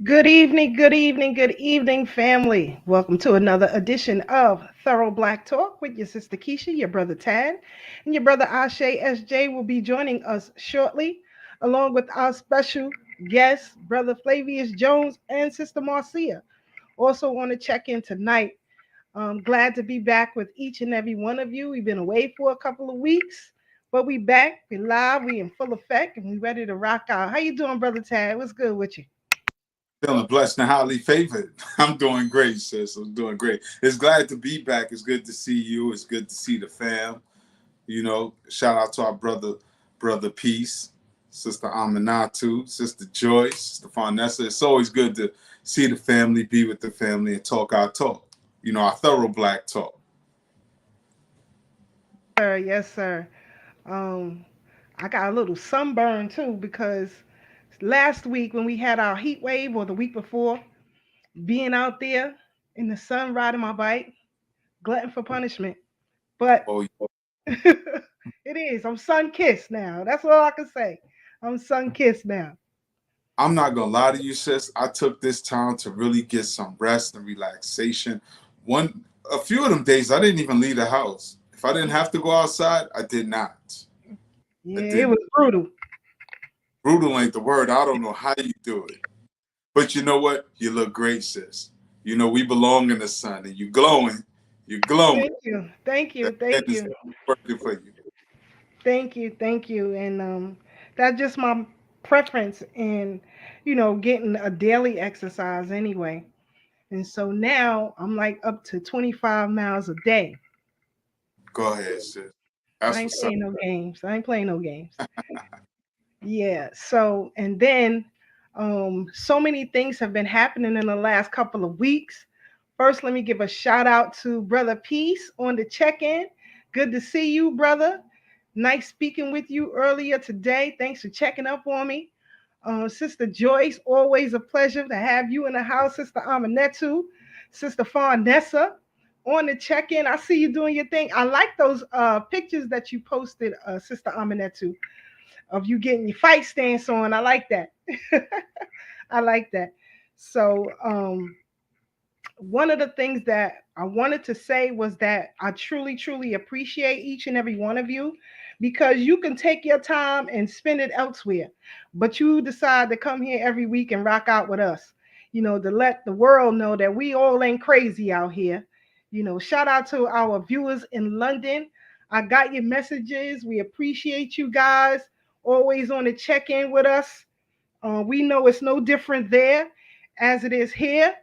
Good evening, family. Welcome to another edition of Thorough Black Talk with your sister Keisha, your brother Tad, and your brother Ashe SJ will be joining us shortly, along with our special guests, brother Flavius Jones and sister Marcia. Also want to check in tonight. I'm glad to be back with each and every one of you. We've been away for a couple of weeks, but we back, we live, we in full effect, and we ready to rock out. How you doing, brother Tad? What's good with you? Feeling blessed and highly favored. I'm doing great, sis. I'm doing great. It's glad to be back. It's good to see you. It's good to see the fam. Shout out to our brother Peace, Sister Aminatu, Sister Joyce, Sister Farnessa. It's always good to see the family, be with the family, and talk our talk. Our thorough black talk. Sir, yes, sir. Um, I got a little sunburn too because last week when we had our heat wave, or the week before, being out there in the sun riding my bike, glutton for punishment. But Oh, it is. I'm sun kissed now. That's all I can say. I'm sun kissed now. I'm not gonna lie to you, sis. I took this time to really get some rest and relaxation. A few of them days, I didn't even leave the house. If I didn't have to go outside, I did not. I Yeah, it didn't. was brutal. Brutal ain't the word. I don't know how you do it. But you know what? You look great, sis. We belong in the sun and you glowing. You're glowing. Thank you. Thank The you. head Thank is you. working for you. Thank you. Thank you. And that's just my preference in, getting a daily exercise anyway. And so now I'm like up to 25 miles a day. Go ahead, sis. I That's ain't what's up. playing no games. I ain't playing no games. Yeah. So, and then so many things have been happening in the last couple of weeks. First, let me give a shout out to Brother Peace on the check in. Good to see you, brother. Nice speaking with you earlier today. Thanks for checking up on me. Sister Joyce, always a pleasure to have you in the house. Sister Amanetu, Sister Farnessa on the check-in. I see you doing your thing. I like those pictures that you posted, Sister Amanetu, of you getting your fight stance on. I like that. I like that. So one of the things that I wanted to say was that I truly, truly appreciate each and every one of you, because you can take your time and spend it elsewhere, but you decide to come here every week and rock out with us, to let the world know that we all ain't crazy out here. Shout out to our viewers in London. I got your messages. We appreciate you guys always on the check in with us. We know it's no different there as it is here.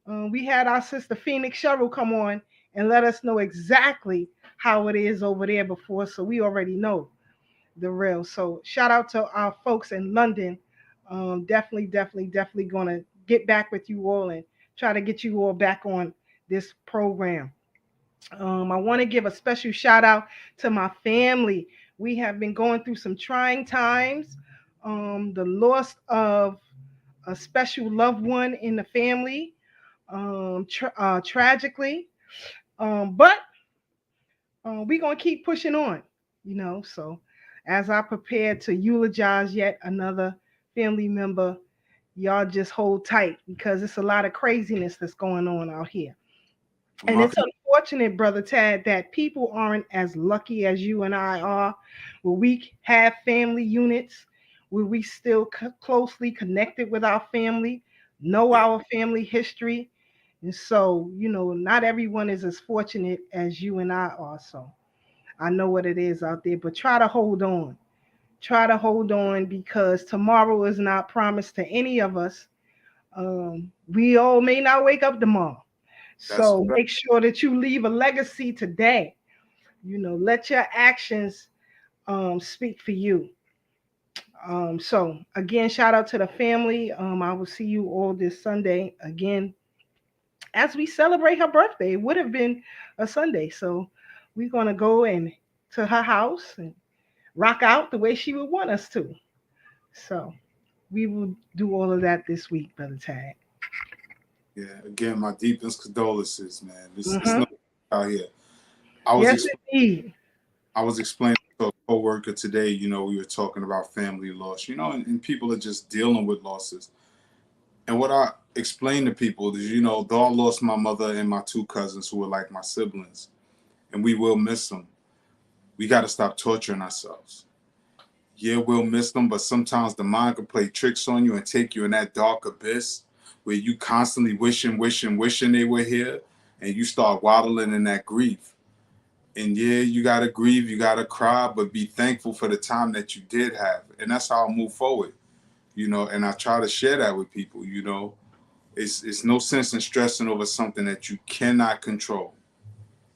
We had our sister Phoenix Cheryl come on and let us know exactly how it is over there before, so we already know the real. So shout out to our folks in London. Definitely gonna get back with you all and try to get you all back on this program. I want to give a special shout out to my family. We have been going through some trying times. The loss of a special loved one in the family, tragically. But we're going to keep pushing on, So as I prepare to eulogize yet another family member, y'all just hold tight because it's a lot of craziness that's going on out here. And My it's people, unfortunate, Brother Tad, that people aren't as lucky as you and I are, where we have family units, where we still closely connected with our family, know yeah. our family history. And so, not everyone is as fortunate as you and I are. So I know what it is out there, but try to hold on. Try to hold on because tomorrow is not promised to any of us. We all may not wake up tomorrow. That's So make sure that you leave a legacy today. Let your actions speak for you. So again, shout out to the family. I will see you all this Sunday again as we celebrate her birthday. It would have been a Sunday, so we're gonna go and to her house and rock out the way she would want us to. So we will do all of that this week, Brother Tag. yeah. Again, my deepest condolences, man. It's Mm-hmm. no out here. I was Yes, explaining. indeed. I was explaining to a coworker today. We were talking about family loss. And people are just dealing with losses. And what I explain to people is, you know, though I lost my mother and my two cousins who were like my siblings, and we will miss them, we got to stop torturing ourselves. Yeah, we'll miss them, but sometimes the mind can play tricks on you and take you in that dark abyss where you constantly wishing they were here, and you start waddling in that grief. And yeah, you got to grieve, you got to cry, but be thankful for the time that you did have. And that's how I move forward, you know, and I try to share that with people, you know. It's no sense in stressing over something that you cannot control.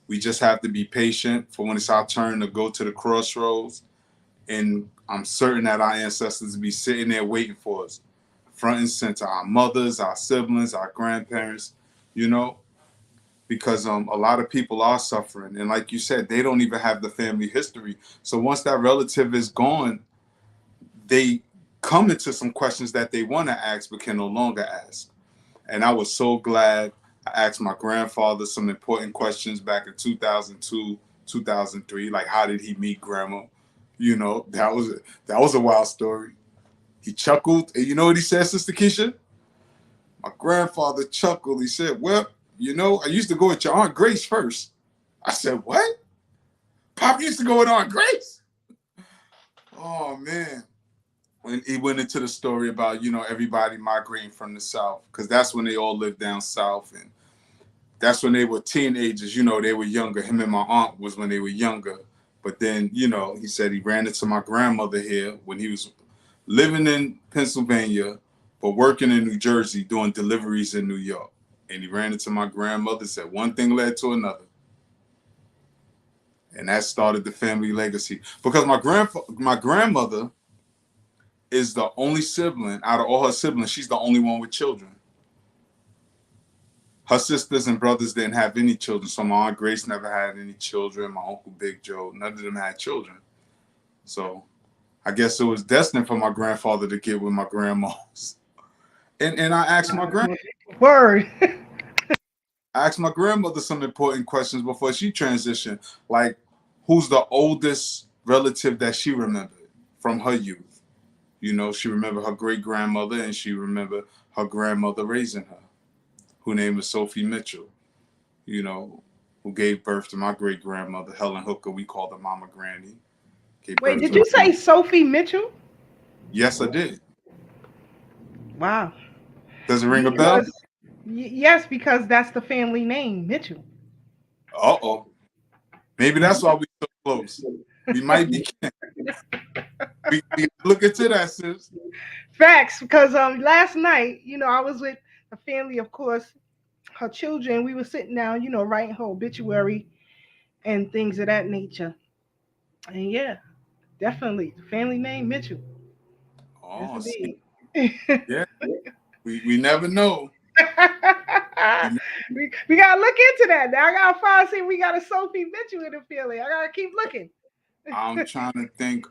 We just have to be patient for when it's our turn to go to the crossroads. And I'm certain that our ancestors will be sitting there waiting for us, front and center, our mothers, our siblings, our grandparents, you know, because a lot of people are suffering. And like you said, they don't even have the family history. So once that relative is gone, they come into some questions that they want to ask but can no longer ask. And I was so glad I asked my grandfather some important questions back in 2002, 2003, like how did he meet grandma? You know, that was a wild story. He chuckled, and you know what he said, Sister Keisha? My grandfather chuckled. He said, well, you know, I used to go with your Aunt Grace first. I said, what? Pop used to go with Aunt Grace? Oh, man. When he went into the story about, you know, everybody migrating from the South, because that's when they all lived down South. And that's when they were teenagers. You know, they were younger. Him and my aunt was when they were younger. But then, you know, he said he ran into my grandmother here when he was living in Pennsylvania, but working in New Jersey, doing deliveries in New York. And he ran into my grandmother, said one thing led to another. And that started the family legacy. Because my grandmother is the only sibling, out of all her siblings, she's the only one with children. Her sisters and brothers didn't have any children. So my Aunt Grace never had any children. My Uncle Big Joe, none of them had children. So I guess it was destined for my grandfather to get with my grandmas. And I asked my Word. I asked my grandmother some important questions before she transitioned. Like, who's the oldest relative that she remembered from her youth? You know, she remembered her great-grandmother, and she remembered her grandmother raising her, who name was Sophie Mitchell, you know, who gave birth to my great-grandmother, Helen Hooker. We called her Mama Granny. Wait, did you say Sophie Mitchell? Yes, I did. Wow. Does it ring a bell? Yes, because that's the family name, Mitchell. Uh-oh. Maybe that's why we so close. We might be kin. We look into that, sis. Facts, because last night, you know, I was with the family, of course, her children. We were sitting down, you know, writing her obituary and things of that nature. And yeah, definitely the family name Mitchell. Yes, Oh, see. indeed. Yeah. We never know. we gotta look into that. Now I gotta find see we got a Sophie Mitchell in the family. I gotta keep looking. I'm trying to think.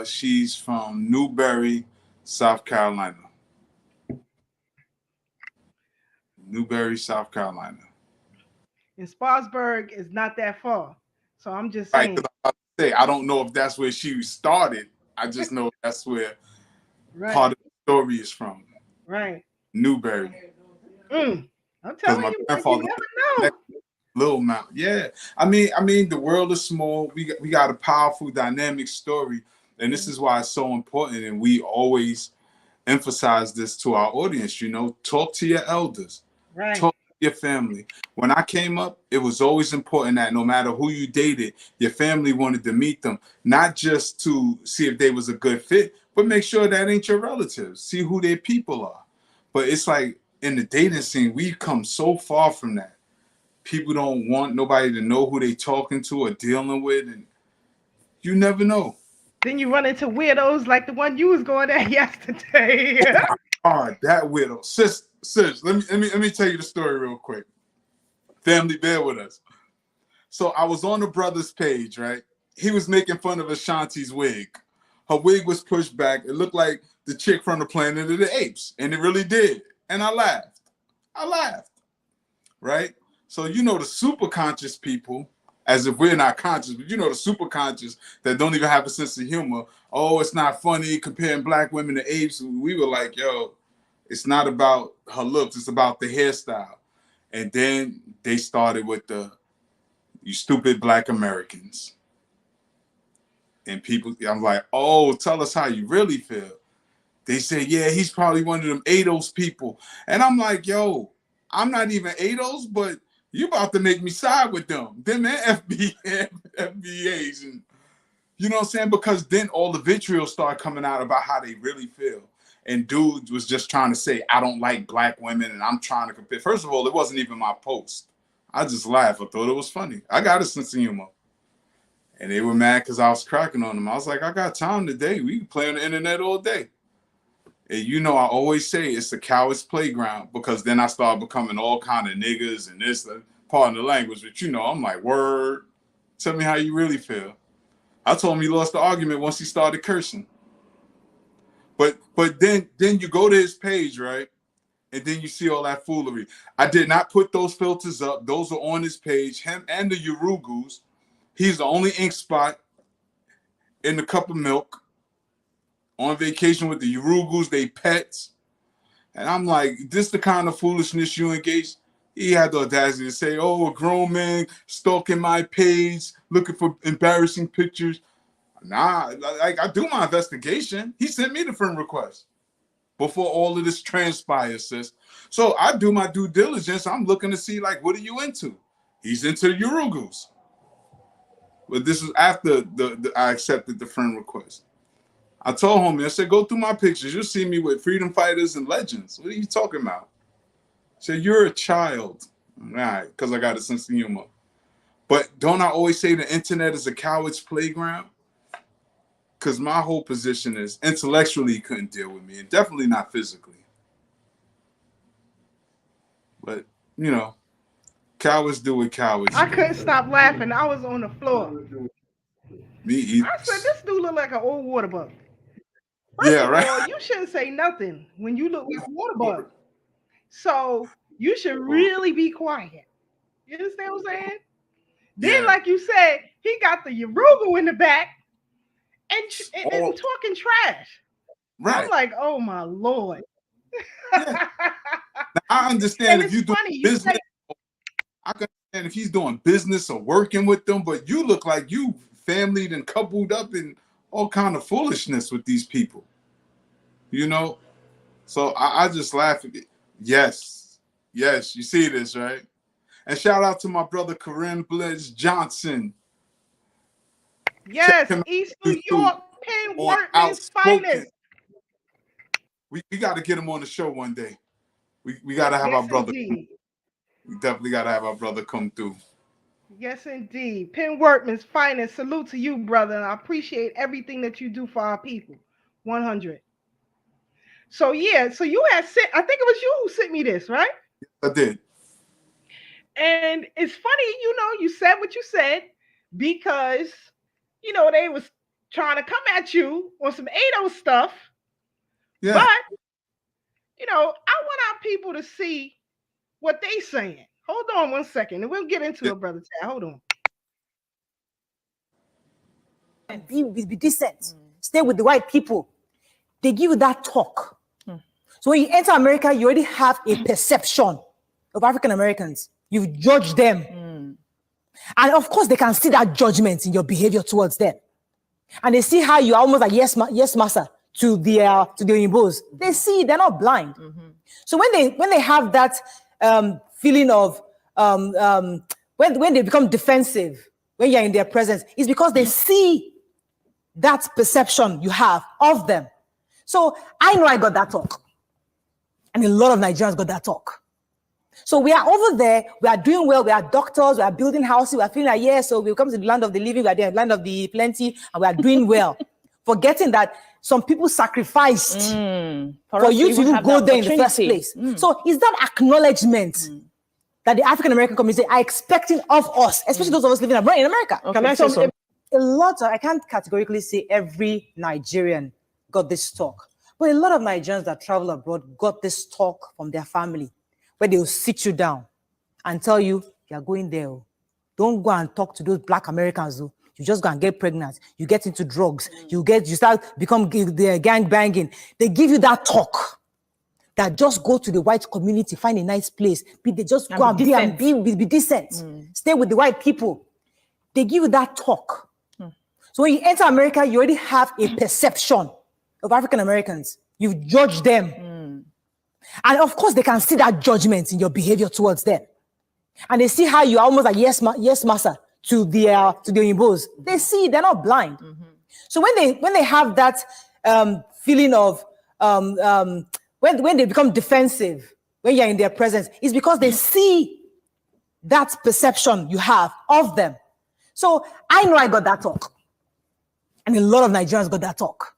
She's from Newberry, South Carolina. Newberry, South Carolina. And Spartanburg is not that far. So I'm just Right. saying. I don't know if that's where she started. I just know that's where Right. part of the story is from. Right. Newberry. I'm Because telling my you, grandfather you never know. Little Mount. Yeah. I mean, the world is small. We got a powerful, dynamic story. And this is why it's so important. And we always emphasize this to our audience, you know, talk to your elders. Right. Talk to your family. When I came up, it was always important that no matter who you dated, your family wanted to meet them, not just to see if they was a good fit, but make sure that ain't your relatives. See who their people are. But it's like in the dating scene, we've come so far from that. People don't want nobody to know who they talking to or dealing with, and you never know. Then you run into weirdos like the one you was going at yesterday. Oh my God, that widow. Sis, let me tell you the story real quick. Family, bear with us. So I was on the brother's page, right? He was making fun of Ashanti's wig. Her wig was pushed back. It looked like the chick from the Planet of the Apes, and it really did. And I laughed. Right? So you know the super conscious people, as if we're not conscious, but you know the super conscious that don't even have a sense of humor. Oh, it's not funny comparing black women to apes. We were like, yo, It's not about her looks. It's about the hairstyle. And then they started with you stupid Black Americans. And people, I'm like, oh, tell us how you really feel. They say, yeah, he's probably one of them ADOS people. And I'm like, yo, I'm not even ADOS, but you about to make me side with them. Them and FBAs. And you know what I'm saying? Because then all the vitriol started coming out about how they really feel. And dude was just trying to say, I don't like Black women and I'm trying to compare. First of all, it wasn't even my post. I just laughed. I thought it was funny. I got a sense of humor. And they were mad because I was cracking on them. I was like, I got time today. We can play on the internet all day. And you know, I always say it's a coward's playground because then I start becoming all kind of niggas and this, pardon the language, but you know, I'm like, word, tell me how you really feel. I told him he lost the argument once he started cursing. But then you go to his page, right? And then you see all that foolery. I did not put those filters up. Those are on his page, him and the Urugus. He's the only ink spot in the cup of milk. On vacation with the Urugus, they pets. And I'm like, this the kind of foolishness you engage? He had the audacity to say, oh, a grown man stalking my page, looking for embarrassing pictures. Nah, like I do my investigation. He sent me the friend request before all of this transpires, sis. So I do my due diligence. I'm looking to see, like, what are you into? He's into the Urugus. But this is after I accepted the friend request. I told homie, I said, go through my pictures. You'll see me with freedom fighters and legends. What are you talking about? I said, you're a child. All right, because I got a sense of humor. But don't I always say the internet is a coward's playground? Because my whole position is intellectually he couldn't deal with me, and definitely not physically. But, you know, cowards do what cowards I do. couldn't stop laughing. I was on the floor. Me either. I said, this dude look like an old water bug. First Yeah, of right. all, you shouldn't say nothing when you look like a water bug. So you should really be quiet. You understand what I'm saying? Then, Yeah. like you said, he got the Urugu in the back and Oh, talking trash. right. I'm like, oh my Lord. Yeah. Now, I understand And if it's you do funny, you business. say, I can understand if he's doing business or working with them, but you look like you familyed and coupled up in all kind of foolishness with these people. You know? So I just laugh at it. Yes. Yes, you see this, right? And shout out to my brother Corinne Blitz Johnson. yes, East New York, Penn on Workman's finest. We got to get him on the show one day. We got to have our brother. Indeed. We definitely got to have our brother come through. Yes, indeed. Penn Workman's finest. Salute to you, brother. And I appreciate everything that you do for our people. 100. So, yeah. So you had sent, I think it was you who sent me this, right? I did. And it's funny, you know, you said what you said because, you know, they was trying to come at you on some ADO stuff. Yeah. But, you know, I want our people to see what they saying. Hold on 1 second, and we'll get into it, Brother Tad. Hold on. Be decent. Stay with the white people. They give you that talk. So when you enter America, you already have a perception of African Americans. You've judged them. And of course, they can see that judgment in your behavior towards them. And they see how you are almost like, yes, master, to the Oyinbos. They see, they're not blind. So when they have that feeling of, when they become defensive, when you're in their presence, it's because they see that perception you have of them. So I know I got that talk. And a lot of Nigerians got that talk. So we are over there, we are doing well, we are doctors, we are building houses, we are feeling like, yeah, so we come to the land of the living, we are the land of the plenty, and we are doing well. Forgetting that some people sacrificed for you to even go there in the first place. So is that acknowledgement that the African American community are expecting of us, especially those of us living abroad in America? Okay. Can I say something? A lot of, I can't categorically say every Nigerian got this talk, but a lot of Nigerians that travel abroad got this talk from their family, where they will sit you down and tell you, you're going there. Don't go and talk to those Black Americans. You just go and get pregnant. You get into drugs. You start become the gang banging. They give you that talk that just go to the white community, find a nice place, they just go and be decent, stay with the white people. They give you that talk. So when you enter America, you already have a perception of African Americans. You judge them. And of course, they can see that judgment in your behavior towards them. And they see how you are almost like yes, master to the Oyimbos. They see, they're not blind. So when they have that feeling of when they become defensive, when you're in their presence, it's because they see that perception you have of them. So I know I got that talk. And a lot of Nigerians got that talk.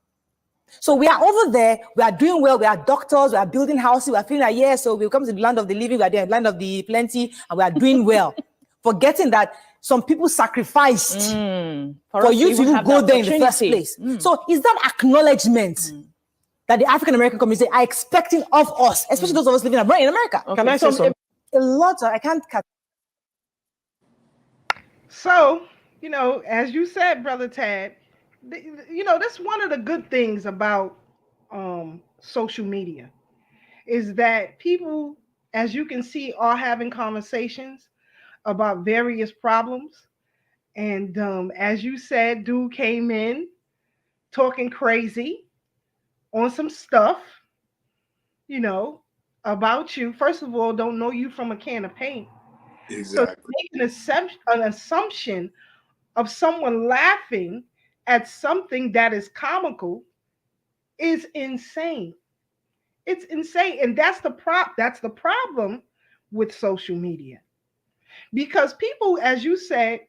So we are over there, we are doing well, we are doctors, we are building houses, we are feeling like, yeah, so we come to the land of the living, we are there, land of the plenty, and we are doing well. Forgetting that some people sacrificed for you to even go there in the first place. So is that acknowledgement that the African American community are expecting of us, especially those of us living abroad in America? Okay. Can I say something? A lot, I can't cut. So, as you said, Brother Tad, that's one of the good things about social media is that people, as you can see, are having conversations about various problems. And as you said, dude came in talking crazy on some stuff, about you. First of all, don't know you from a can of paint. Exactly. So make an assumption of someone laughing at something that is comical is insane. It's insane. And that's the problem with social media. Because people, as you said,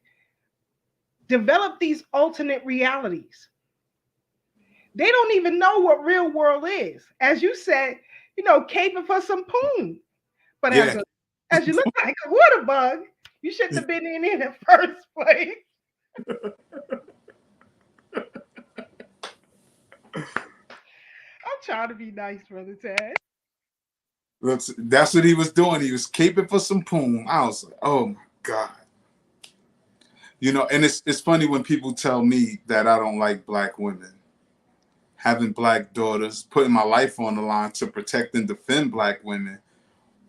develop these alternate realities. They don't even know what real world is. As you said, caping for some poon. But as you look like a water bug, you shouldn't have been in the first place. I'm trying to be nice, Brother Ted. Look, that's what he was doing. He was caping for some poon. I was like, oh my God. And it's funny when people tell me that I don't like black women. Having black daughters, putting my life on the line to protect and defend black women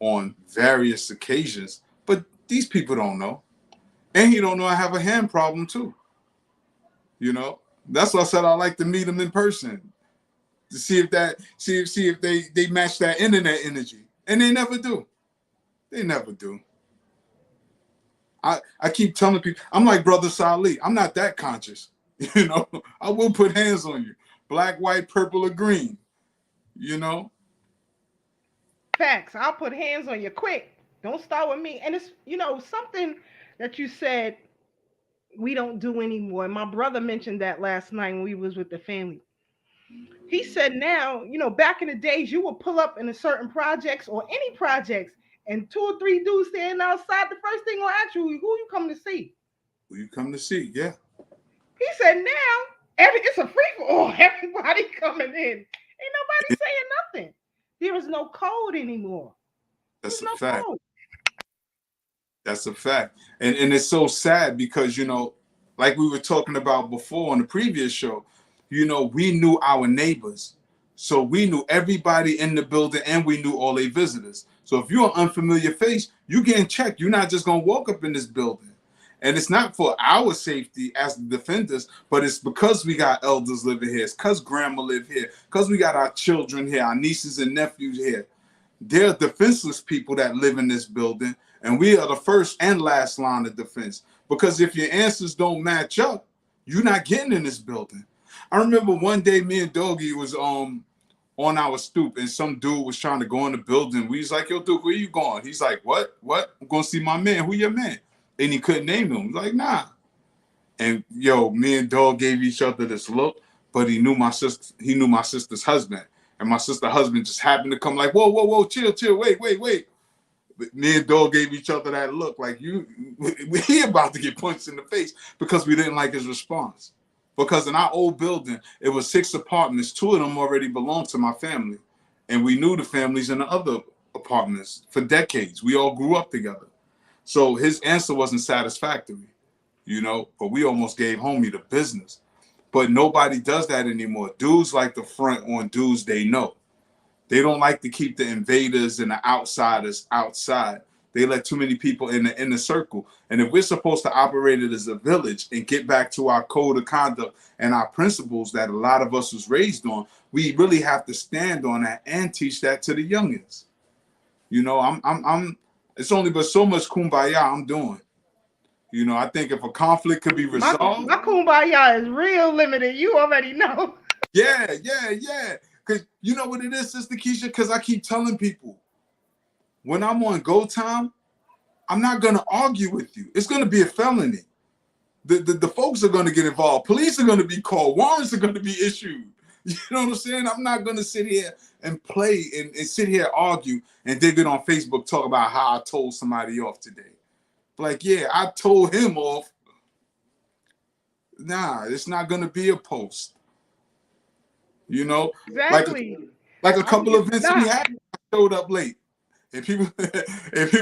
on various occasions. But these people don't know. And he don't know I have a hand problem too. That's why I said I like to meet them in person. To see if they match that internet energy. And they never do. They never do. I keep telling people, I'm like Brother Salih. I'm not that conscious. I will put hands on you. Black, white, purple, or green. Facts. I'll put hands on you quick. Don't start with me. And it's, something that you said we don't do anymore. My brother mentioned that last night when we was with the family. He said now, back in the days, you would pull up in a certain projects or any projects and 2 or 3 dudes standing outside. The first thing will ask you, who you come to see? Who you come to see, yeah. He said now, it's a free-for-all. Everybody coming in. Ain't nobody saying nothing. There is no code anymore. That's a fact. Code. That's a fact. And it's so sad because, like we were talking about before on the previous show, we knew our neighbors. So we knew everybody in the building and we knew all their visitors. So if you're an unfamiliar face, you getting checked. You're not just going to walk up in this building. And it's not for our safety as the defenders, but it's because we got elders living here. It's because grandma live here. Because we got our children here, our nieces and nephews here. They're defenseless people that live in this building. And we are the first and last line of defense. Because if your answers don't match up, you're not getting in this building. I remember one day me and Doggy was on our stoop and some dude was trying to go in the building. We was like, yo, Duke, where you going? He's like, what? I'm going to see my man. Who your man? And he couldn't name him. He's like, nah. And me and Dog gave each other this look, but he knew my sister's husband. And my sister's husband just happened to come like, whoa, chill, wait. But me and Dog gave each other that look like he about to get punched in the face because we didn't like his response. Because in our old building, it was 6 apartments. 2 of them already belonged to my family. And we knew the families in the other apartments for decades. We all grew up together. So his answer wasn't satisfactory, but we almost gave homie the business. But nobody does that anymore. Dudes like to front on dudes they know. They don't like to keep the invaders and the outsiders outside. They let too many people in the inner circle. And if we're supposed to operate it as a village and get back to our code of conduct and our principles that a lot of us was raised on, we really have to stand on that and teach that to the youngins. You know, I'm it's only but so much kumbaya I'm doing. You know, I think if a conflict could be resolved. My kumbaya is real limited. You already know. Yeah. Because you know what it is, Sister Keisha? Because I keep telling people, when I'm on go time, I'm not going to argue with you. It's going to be a felony. The folks are going to get involved. Police are going to be called. Warrants are going to be issued. You know what I'm saying? I'm not going to sit here and play and sit here argue and then get on Facebook talk about how I told somebody off today. Like, yeah, I told him off. Nah, it's not going to be a post. You know? Exactly. Like a couple of events we had, I showed up late. And people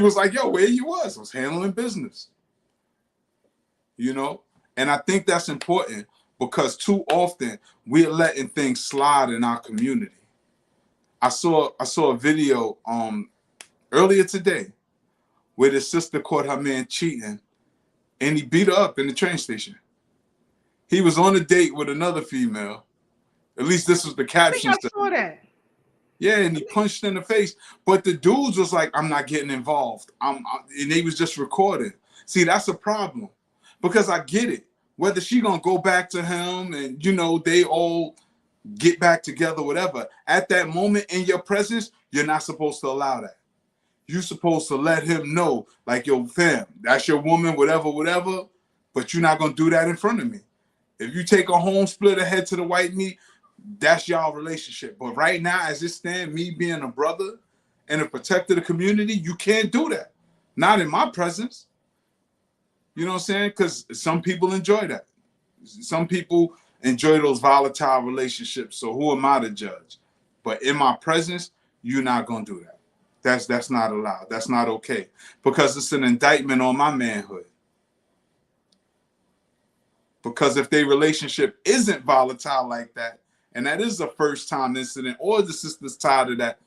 was like, yo, where you was? I was handling business. You know? And I think that's important because too often we're letting things slide in our community. I saw a video earlier today where the sister caught her man cheating and he beat her up in the train station. He was on a date with another female. At least this was the caption. I saw that. Yeah, and he punched her in the face. But the dudes was like, I'm not getting involved. And they was just recording. See, that's a problem. Because I get it. Whether she gonna go back to him and, you know, they all get back together, whatever. At that moment in your presence, you're not supposed to allow that. You're supposed to let him know, like, yo, fam, that's your woman, whatever. But you're not gonna do that in front of me. If you take a home, split her head to the white meat, that's y'all relationship. But right now, as it stands, me being a brother and a protector of the community, you can't do that. Not in my presence. You know what I'm saying? Because some people enjoy that. Some people enjoy those volatile relationships. So who am I to judge? But in my presence, you're not going to do that. That's not allowed. That's not okay. Because it's an indictment on my manhood. Because if their relationship isn't volatile like that, and that is a first time incident, or the sister's tired of that,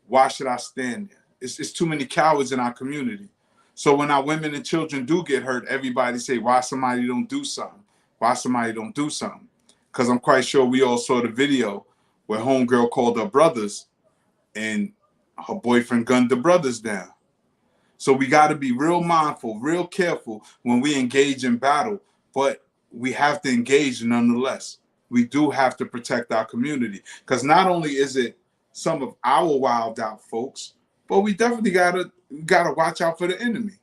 why should I stand there? It's too many cowards in our community. So when our women and children do get hurt, everybody say, why somebody don't do something? Why somebody don't do something? Because I'm quite sure we all saw the video where homegirl called her brothers and her boyfriend gunned the brothers down. So we got to be real mindful, real careful when we engage in battle, but we have to engage nonetheless. We do have to protect our community because not only is it some of our wild out folks, but we definitely gotta watch out for the enemy.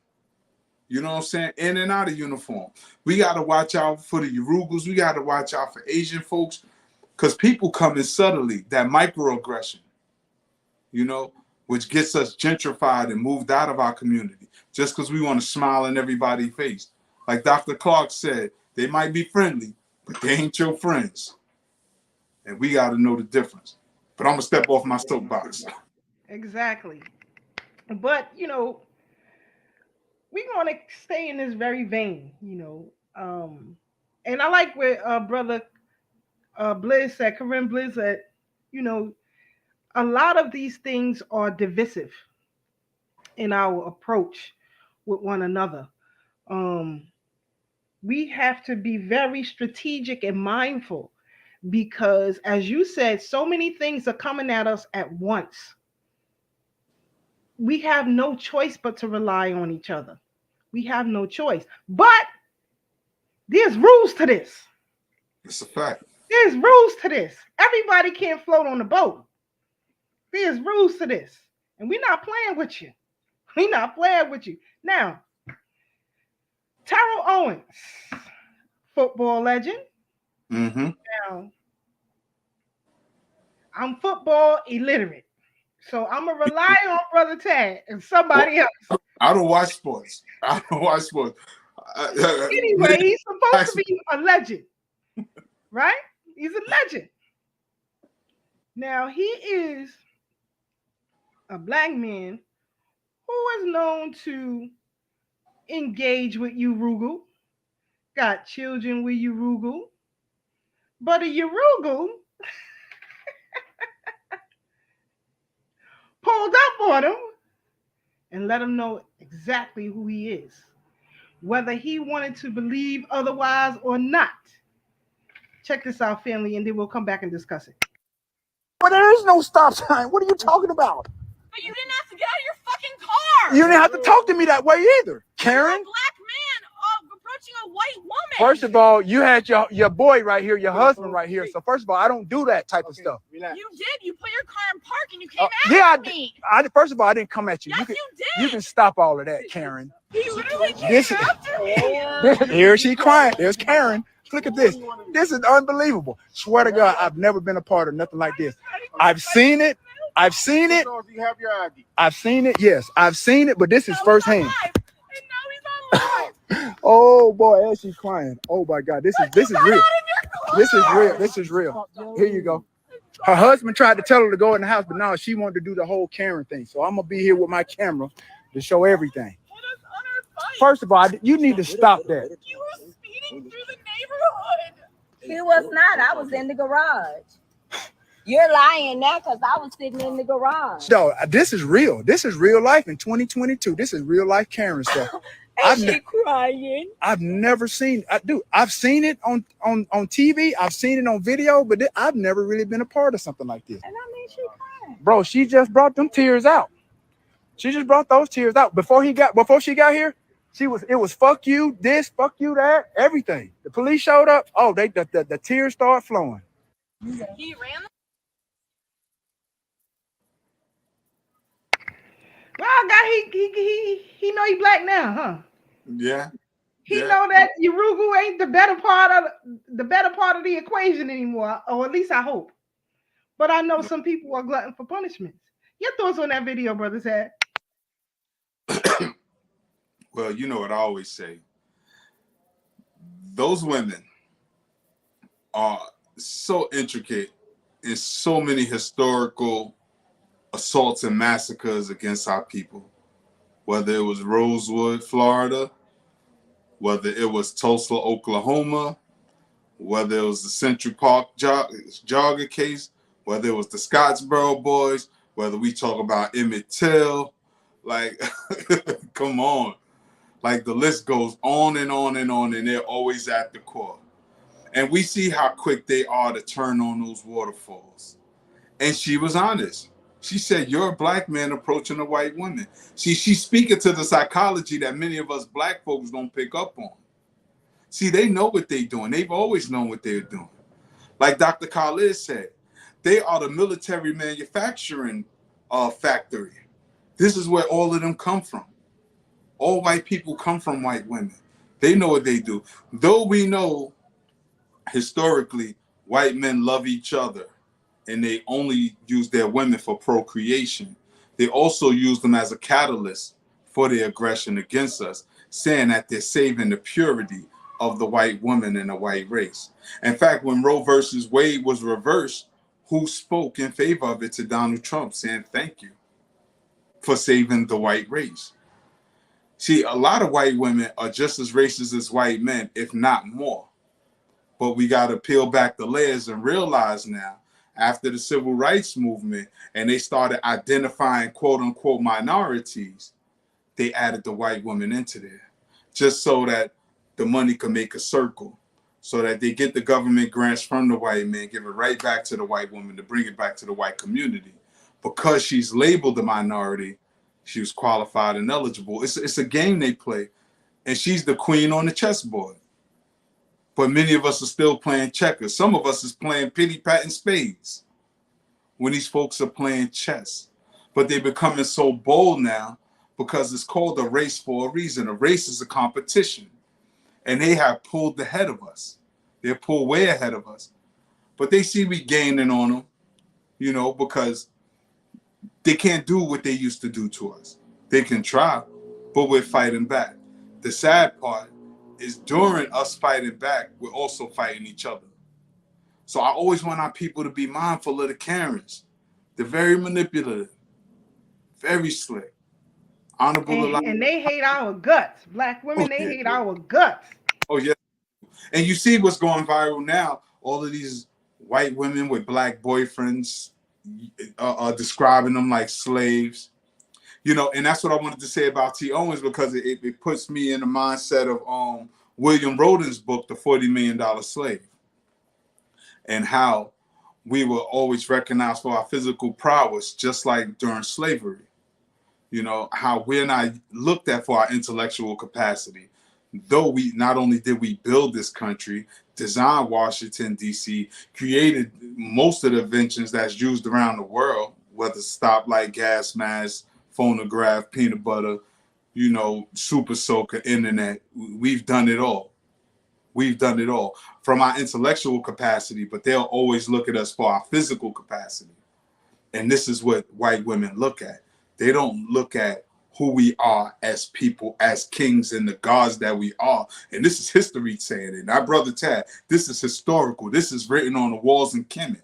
You know what I'm saying? In and out of uniform. We gotta watch out for the Urugos. We gotta watch out for Asian folks because people come in subtly, that microaggression, you know, which gets us gentrified and moved out of our community just because we want to smile in everybody's face. Like Dr. Clark said, they might be friendly, but they ain't your friends. And we got to know the difference. But I'm going to step off my soapbox. Exactly. But, you know, we want to stay in this very vein, you know. And I like where brother Blizz said, Corinne Blizz said, you know, a lot of these things are divisive in our approach with one another. Um, we have to be very strategic and mindful because, as you said, so many things are coming at us at once. We have no choice but to rely on each other. We have no choice. But there's rules to this. It's a fact. There's rules to this. Everybody can't float on the boat. There's rules to this. And we're not playing with you. We're not playing with you. Now, Terrell Owens, football legend. Mm-hmm. Now, I'm football illiterate. So I'm going to rely on Brother Tad and somebody else. I don't watch sports. Anyway, he's supposed to be a legend, right? He's a legend. Now, he is a black man who is known to engage with Urugu, got children with Urugu, but a Urugu pulled up on him and let him know exactly who he is, whether he wanted to believe otherwise or not. Check this out, family, and then we'll come back and discuss it. But there is no stop sign. What are you talking about? But you didn't have to get out of your fucking car. You didn't have to talk to me that way either, Karen. You're a black man approaching a white woman. First of all, you had your boy right here, your husband right here. So first of all, I don't do that type of stuff. You did. You put your car in park and you came at me. First of all, I didn't come at you. Yes, you did. You can stop all of that, Karen. He literally came after me. Here she crying. There's Karen. Look at this. This is unbelievable. Swear to God, I've never been a part of nothing like this. I've seen it. I've seen it. I've seen it. Yes, I've seen it, but this is firsthand. Oh boy, she's crying. Oh my God, this is real. This is real. This is real. Here you go. Her husband tried to tell her to go in the house, but now she wanted to do the whole Karen thing. So I'm gonna be here with my camera to show everything. First of all, you need to stop that. You were speeding through the neighborhood. He was not. I was in the garage. You're lying now because I was sitting in the garage. No, this is real. This is real life in 2022. This is real life Karen stuff. She crying. I've never seen. I've seen it on TV. I've seen it on video, but I've never really been a part of something like this. And I mean, she crying. Bro, she just brought them tears out. She just brought those tears out before she got here. It was fuck you this, fuck you that, everything. The police showed up. Oh, the tears start flowing. He ran. Well, God, he know he black now, huh? Yeah. He know that Urugu ain't the better part of the equation anymore, or at least I hope. But I know some people are glutton for punishments. Your thoughts on that video, Brother Sad? Well, you know what I always say. Those women are so intricate in so many historical assaults and massacres against our people. Whether it was Rosewood, Florida, whether it was Tulsa, Oklahoma, whether it was the Central Park jogger case, whether it was the Scottsboro boys, whether we talk about Emmett Till, like, come on. Like the list goes on and on and on, and they're always at the core. And we see how quick they are to turn on those waterfalls. And she was honest. She said, you're a black man approaching a white woman. She's speaking to the psychology that many of us black folks don't pick up on. See, they know what they're doing. They've always known what they're doing. Like Dr. Khalid said, they are the military manufacturing factory. This is where all of them come from. All white people come from white women. They know what they do. Though we know historically white men love each other and they only use their women for procreation, they also use them as a catalyst for their aggression against us, saying that they're saving the purity of the white woman and the white race. In fact, when Roe versus Wade was reversed, who spoke in favor of it to Donald Trump, saying thank you for saving the white race? See, a lot of white women are just as racist as white men, if not more. But we got to peel back the layers and realize now, after the civil rights movement, and they started identifying quote unquote minorities, they added the white woman into there, just so that the money could make a circle, so that they get the government grants from the white man, give it right back to the white woman to bring it back to the white community. Because she's labeled a minority, she was qualified and eligible. It's a game they play, and she's the queen on the chessboard. But many of us are still playing checkers. Some of us is playing pity pat and spades when these folks are playing chess. But they're becoming so bold now because it's called a race for a reason. A race is a competition, and they have pulled ahead of us. They're pulled way ahead of us. But they see we gaining on them, you know, because they can't do what they used to do to us. They can try, but we're fighting back. The sad part is during us fighting back, we're also fighting each other. So I always want our people to be mindful of the Karens. They're very manipulative, very slick. Honorable and they hate our guts. Black women, they hate our guts. Oh, yeah. And you see what's going viral now. All of these white women with black boyfriends, describing them like slaves. You know, and that's what I wanted to say about T. Owens, because it puts me in the mindset of William Roden's book, The $40 Million Slave, and how we were always recognized for our physical prowess, just like during slavery. You know, how we're not looked at for our intellectual capacity. Though we not only did we build this country, design Washington, D.C., created most of the inventions that's used around the world, whether stoplight, gas mask, phonograph, peanut butter, you know, super soaker, internet. We've done it all. We've done it all from our intellectual capacity, but they'll always look at us for our physical capacity. And this is what white women look at. They don't look at who we are as people, as kings and the gods that we are. And this is history saying it. Now, Brother Tad, this is historical. This is written on the walls in Kemet.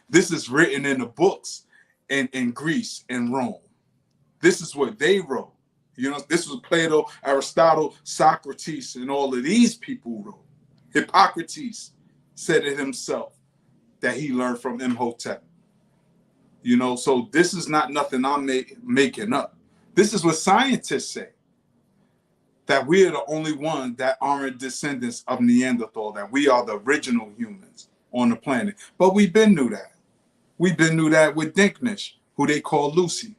This is written in the books in Greece and Rome. This is what they wrote. You know, this was Plato, Aristotle, Socrates, and all of these people wrote. Hippocrates said it himself that he learned from Imhotep. You know, so this is not nothing I'm making up. This is what scientists say, that we are the only ones that aren't descendants of Neanderthal, that we are the original humans on the planet. But we've been knew that. We've been knew that with Dinknish, who they call Lucy.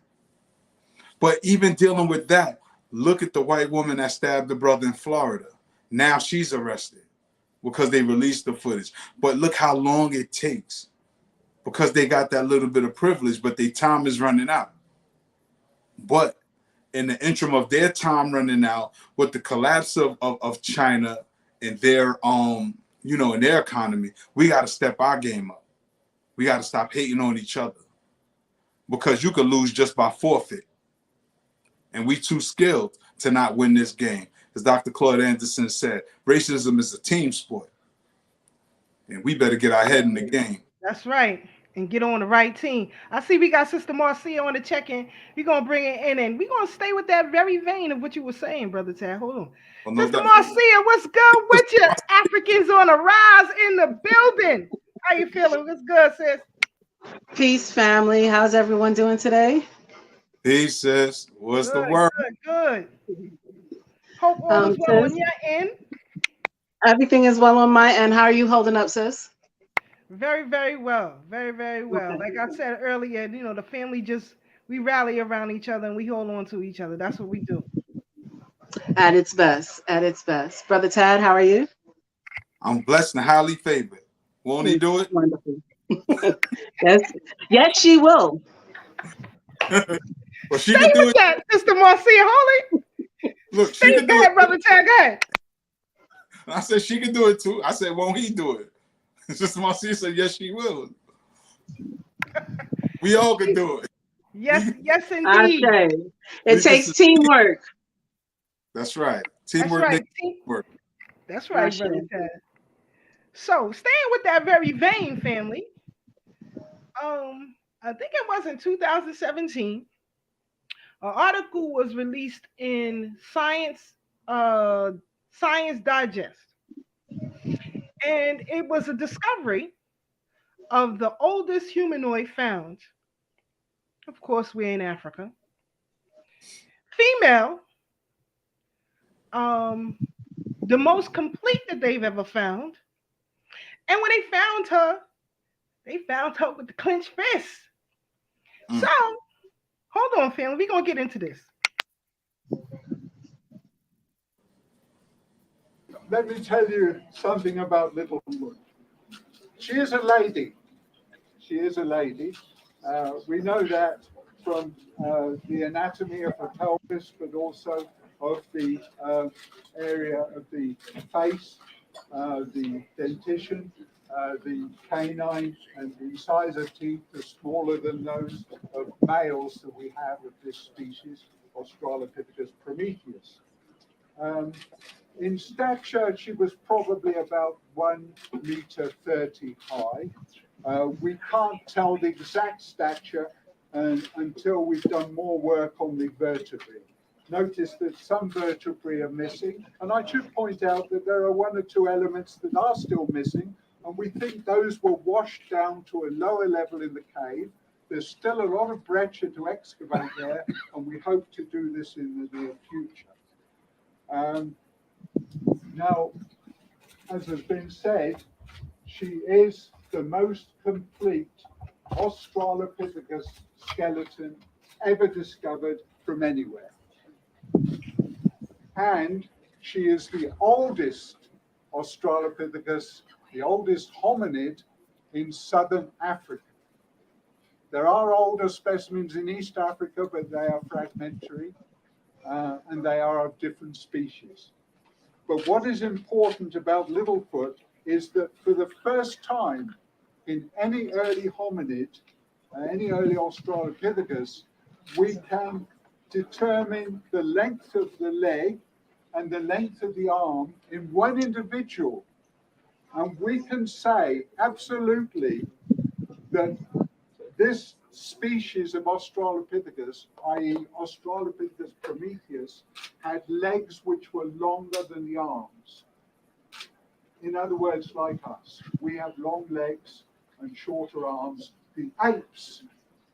But even dealing with that, look at the white woman that stabbed the brother in Florida. Now she's arrested because they released the footage. But look how long it takes, because they got that little bit of privilege, but their time is running out. But in the interim of their time running out, with the collapse of China and their you know, in their economy, we got to step our game up. We got to stop hating on each other, because you could lose just by forfeit. And we too skilled to not win this game. As Dr. Claude Anderson said, racism is a team sport. And we better get our head in the game. That's right. And get on the right team. I see we got Sister Marcia on the check-in. We're going to bring it in, and we're going to stay with that very vein of what you were saying, Brother Tad. Hold on. Well, no Sister Marcia, what's good with you? Africans on a rise in the building. How you feeling? What's good, sis? Peace, family. How's everyone doing today? Peace, sis. What's good, the word? Good. Hope all is well on your end. Everything is well on my end. How are you holding up, sis? Very, very well. Very, very well. Okay. Like I said earlier, you know, the family we rally around each other and we hold on to each other. That's what we do. At its best. At its best. Brother Tad, how are you? I'm blessed and highly favored. Won't he do it? Wonderful. Yes, she will. Well, she can do it. That, Sister Marcia Holy. Look, she can do it. Brother Tad, go ahead. I said she can do it too. I said, won't he do it? Sister Marcia said, yes, she will. We all can do it. Yes, yes, indeed. I say it takes teamwork. That's right. Teamwork. Teamwork. That's right, Brother Tad. So, staying with that very vein, family. I think it was in 2017. An article was released in Science Digest. And it was a discovery of the oldest humanoid found. Of course, we're in Africa. Female. The most complete that they've ever found. And when they found her with the clenched fist. So, hold on, family. We're going to get into this. Let me tell you something about Littlefoot. She is a lady. She is a lady. We know that from the anatomy of the pelvis, but also of the area of the face, the dentition, the canine, and the size of teeth are smaller than those of males that we have of this species, Australopithecus prometheus. In stature, she was probably about 1.30 meters high. We can't tell the exact stature until we've done more work on the vertebrae. Notice that some vertebrae are missing, and I should point out that there are one or two elements that are still missing, and we think those were washed down to a lower level in the cave, There's still a lot of breccia to excavate there, and we hope to do this in the near future. Now, as has been said, she is the most complete Australopithecus skeleton ever discovered from anywhere. And she is the oldest Australopithecus, the oldest hominid in southern Africa. There are older specimens in East Africa, but they are fragmentary and they are of different species. But what is important about Littlefoot is that for the first time in any early hominid, any early Australopithecus, we can determine the length of the leg and the length of the arm in one individual. And we can say absolutely that this species of Australopithecus, i.e. Australopithecus prometheus, had legs which were longer than the arms. In other words, like us, we have long legs and shorter arms. The apes,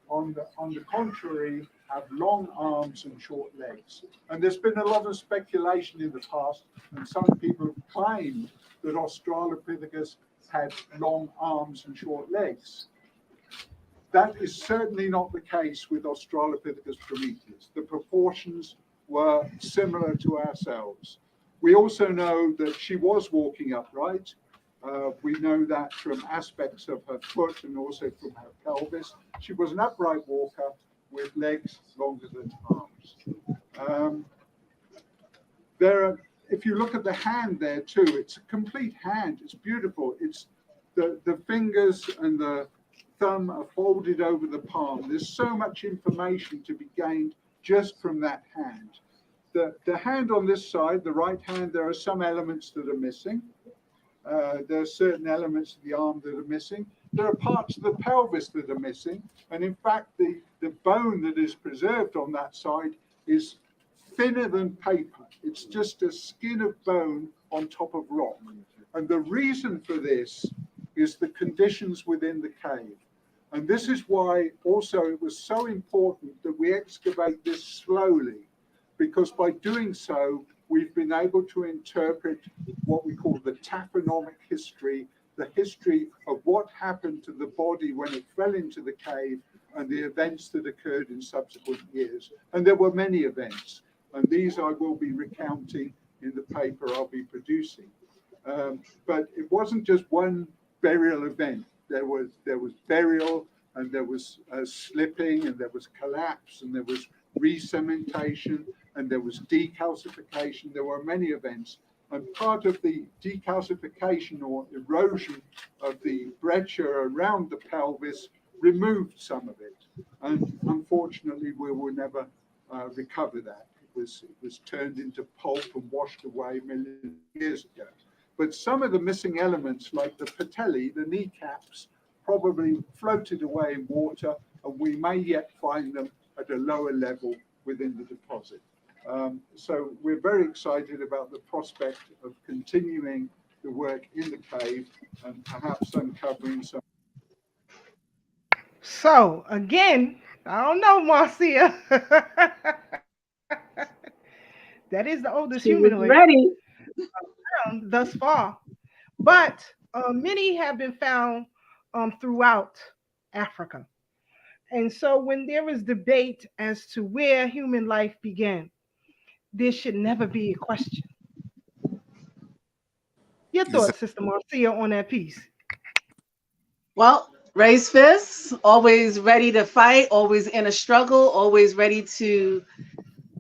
on the contrary, have long arms and short legs. And there's been a lot of speculation in the past, and some people have claimed that Australopithecus had long arms and short legs. That is certainly not the case with Australopithecus prometheus. The proportions were similar to ourselves. We also know that she was walking upright. We know that from aspects of her foot and also from her pelvis. She was an upright walker with legs longer than arms. If you look at the hand there too, it's a complete hand. It's beautiful. It's the fingers and the thumb are folded over the palm. There's so much information to be gained just from that hand. The hand on this side, the right hand, there are some elements that are missing. There are certain elements of the arm that are missing. There are parts of the pelvis that are missing. And in fact, the bone that is preserved on that side is thinner than paper. It's just a skin of bone on top of rock. And the reason for this is the conditions within the cave. And this is why also it was so important that we excavate this slowly, because by doing so, we've been able to interpret what we call the taphonomic history, the history of what happened to the body when it fell into the cave and the events that occurred in subsequent years. And there were many events, and these I will be recounting in the paper I'll be producing. But it wasn't just one burial event. There was burial, and there was slipping, and there was collapse, and there was re-cementation, and there was decalcification. There were many events. And part of the decalcification or erosion of the breccia around the pelvis removed some of it. And unfortunately, we will never recover that. It was turned into pulp and washed away millions of years ago. But some of the missing elements, like the patellae, the kneecaps, probably floated away in water, and we may yet find them at a lower level within the deposit. So we're very excited about the prospect of continuing the work in the cave and perhaps uncovering some. So again, I don't know, Marcia. That is the oldest humanoid Ready. thus far. But many have been found throughout Africa. And so when there is debate as to where human life began, there should never be a question. Your thoughts, Sister Marcia, on that piece? Well, raise fists, always ready to fight, always in a struggle, always ready to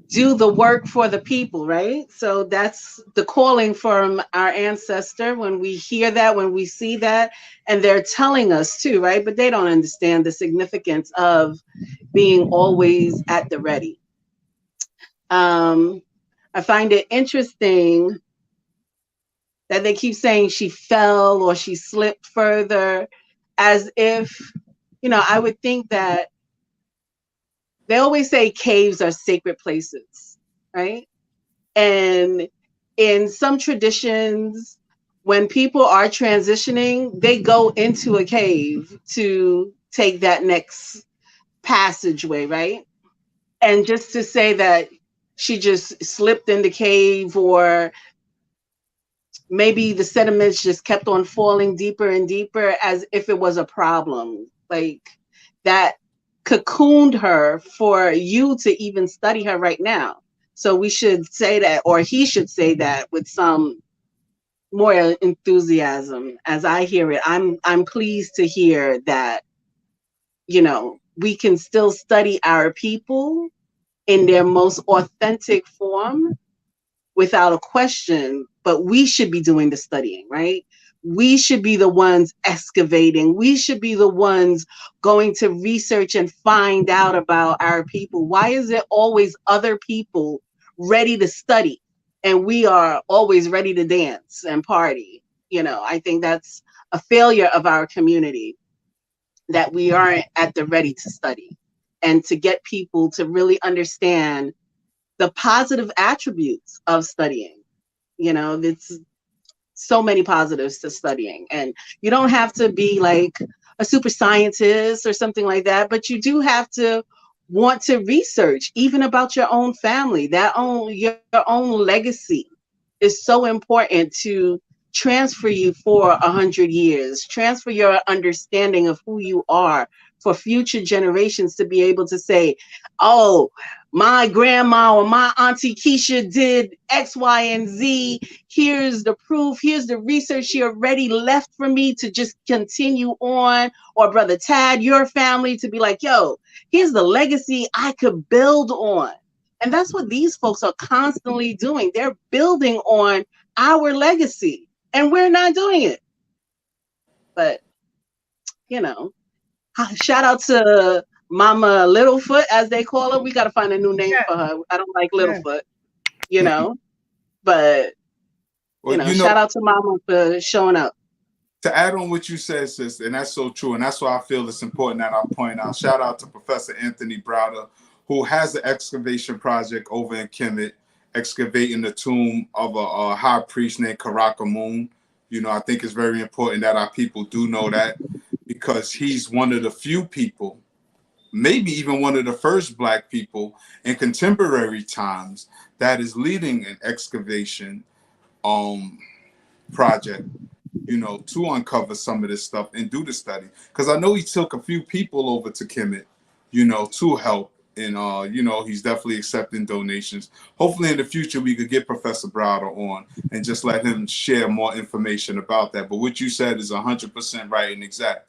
do the work for the people, right? So that's the calling from our ancestor. When we hear that, when we see that, and they're telling us too, right? But they don't understand the significance of being always at the ready. I find it interesting that they keep saying she fell or she slipped further, as if, I would think that they always say caves are sacred places, right? And in some traditions, when people are transitioning, they go into a cave to take that next passageway, right? And just to say that she just slipped in the cave, or maybe the sediments just kept on falling deeper and deeper as if it was a problem, like that cocooned her for you to even study her right now. So we should say that, or he should say that with some more enthusiasm. As I hear it, I'm pleased to hear that, you know, we can still study our people in their most authentic form without a question, but we should be doing the studying, right? We should be the ones excavating. We should be the ones going to research and find out about our people. Why is it always other people ready to study and we are always ready to dance and party? You know, I think that's a failure of our community, that we aren't at the ready to study and to get people to really understand the positive attributes of studying. You know, it's so many positives to studying, and you don't have to be like a super scientist or something like that, but you do have to want to research even about your own family. Your own legacy is so important to transfer you for 100 years, transfer your understanding of who you are for future generations to be able to say, oh, my grandma or my auntie Keisha did X, Y, and Z. Here's the proof. Here's the research she already left for me to just continue on. Or Brother Tad, your family, to be like, yo, here's the legacy I could build on. And that's what these folks are constantly doing. They're building on our legacy, and we're not doing it. But, you know, shout out to Mama Littlefoot, as they call her. We got to find a new name for her. I don't like Littlefoot, you know, but, Well, you know, shout out to Mama for showing up. To add on what you said, sis, and that's so true, and that's why I feel it's important that I point out. Shout out to Professor Anthony Browder, who has an excavation project over in Kemet, excavating the tomb of a high priest named Karaka Moon. You know, I think it's very important that our people do know that, because he's one of the few people, maybe even one of the first Black people in contemporary times, that is leading an excavation project, you know, to uncover some of this stuff and do the study. Because I know he took a few people over to Kemet, you know, to help. And, you know, he's definitely accepting donations. Hopefully in the future we could get Professor Browder on and just let him share more information about that. But what you said is 100% right and exact.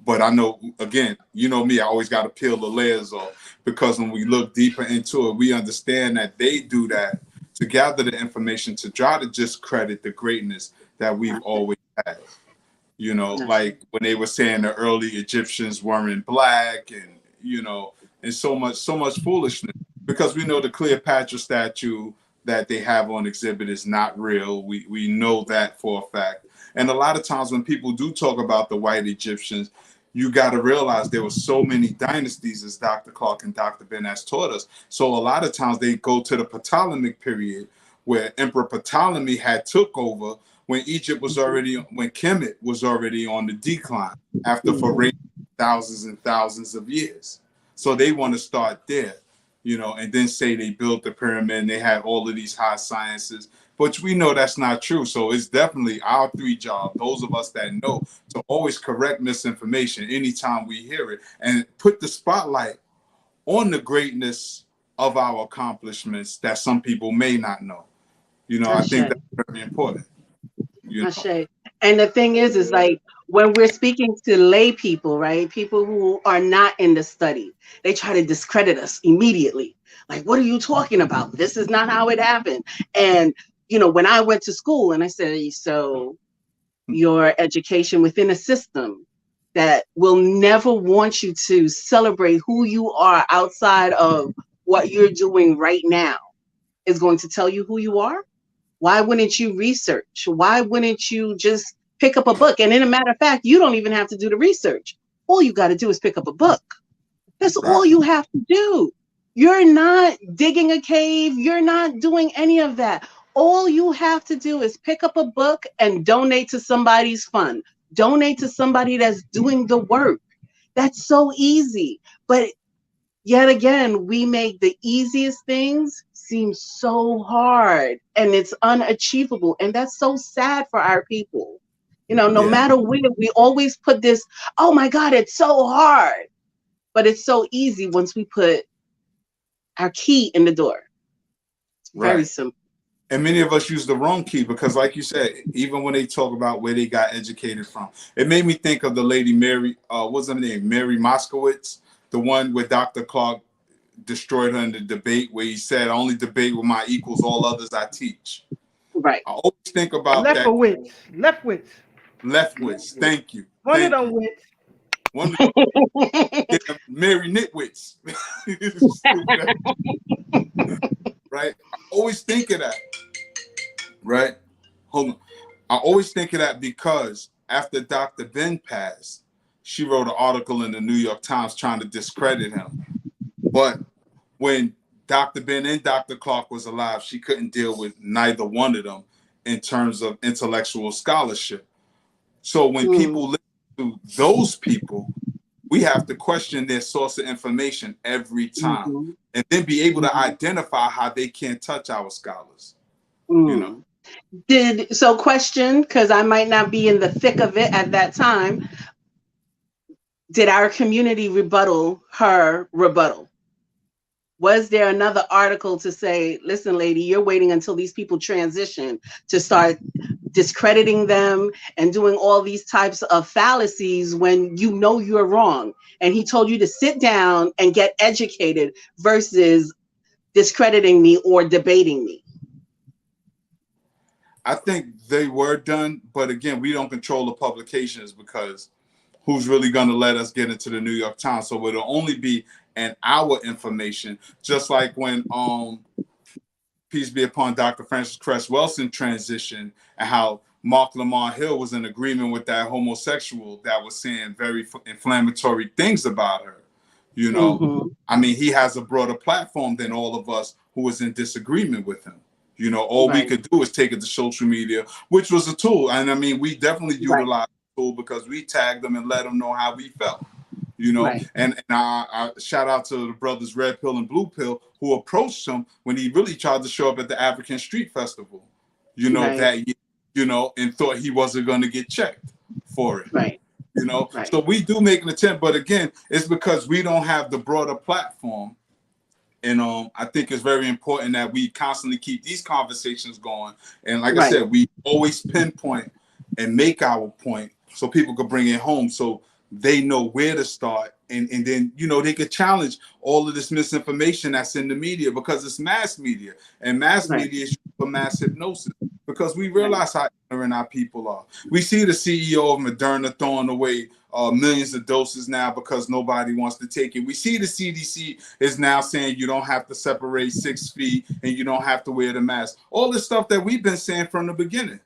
But I know, again, you know me, I always got to peel the layers off, because when we look deeper into it, we understand that they do that to gather the information to try to discredit the greatness that we've always had. You know, like when they were saying the early Egyptians weren't Black, and, you know, and so much foolishness, because we know the Cleopatra statue that they have on exhibit is not real. We know that for a fact. And a lot of times when people do talk about the white Egyptians, you got to realize there were so many dynasties, as Dr. Clark and Dr. Ben has taught us. So a lot of times they go to the Ptolemaic period, where Emperor Ptolemy had took over when Egypt was already, when Kemet was already on the decline after for thousands and thousands of years. So they want to start there, you know, and then say they built the pyramid and they had all of these high sciences. But we know that's not true. So it's definitely our three jobs, those of us that know, to always correct misinformation anytime we hear it, and put the spotlight on the greatness of our accomplishments that some people may not know. You know, I think that's very important. You know? And the thing is like, when we're speaking to lay people, right? People who are not in the study, they try to discredit us immediately. Like, what are you talking about? This is not how it happened. And, you know, when I went to school and I said, so your education within a system that will never want you to celebrate who you are outside of what you're doing right now is going to tell you who you are? Why wouldn't you research? Why wouldn't you just pick up a book? And in a matter of fact, you don't even have to do the research. All you got to do is pick up a book. That's all you have to do. You're not digging a cave. You're not doing any of that. All you have to do is pick up a book and donate to somebody's fund. Donate to somebody that's doing the work. That's so easy. But yet again, we make the easiest things seem so hard and it's unachievable. And that's so sad for our people. You know, no matter where, we always put this, oh my God, it's so hard. But it's so easy once we put our key in the door. It's very simple. And many of us use the wrong key because, like you said, even when they talk about where they got educated from, it made me think of the lady Mary, what's her name? Mary Moskowitz, the one where Dr. Clark destroyed her in the debate where he said, I only debate with my equals, all others I teach. Right. I always think about Leftwitz. Leftwitz. Thank you. One of them wits. One Mary Nitwits. Right? I always think of that. Right? Hold on. I always think of that because after Dr. Ben passed, she wrote an article in the New York Times trying to discredit him. But when Dr. Ben and Dr. Clark was alive, she couldn't deal with neither one of them in terms of intellectual scholarship. So when people listen to those people, we have to question their source of information every time and then be able to identify how they can't touch our scholars. You know? Question, because I might not be in the thick of it at that time. Did our community rebuttal her rebuttal? Was there another article to say, listen, lady, you're waiting until these people transition to start discrediting them and doing all these types of fallacies when you know you're wrong? And he told you to sit down and get educated versus discrediting me or debating me. I think they were done, but again, we don't control the publications because who's really going to let us get into the New York Times? So it'll only be an hour information, just like when peace be upon Dr. Francis Cress Welsing transition and how Mark Lamar Hill was in agreement with that homosexual that was saying very inflammatory things about her. You know, I mean, he has a broader platform than all of us who was in disagreement with him. You know, all we could do is take it to social media, which was a tool. And I mean, we definitely utilized the tool because we tagged them and let them know how we felt. You know, and I shout out to the brothers Red Pill and Blue Pill who approached him when he really tried to show up at the African Street Festival, you know, that year, you know, and thought he wasn't going to get checked for it. You know, so we do make an attempt, but again, it's because we don't have the broader platform. And I think it's very important that we constantly keep these conversations going. And like I said, we always pinpoint and make our point so people can bring it home. So they know where to start, and then, you know, they could challenge all of this misinformation that's in the media because it's mass media, and mass media is for mass hypnosis because we realize how ignorant our people are. We see the CEO of Moderna throwing away millions of doses now because nobody wants to take it. We see the CDC is now saying you don't have to separate 6 feet and you don't have to wear the mask. All this stuff that we've been saying from the beginning.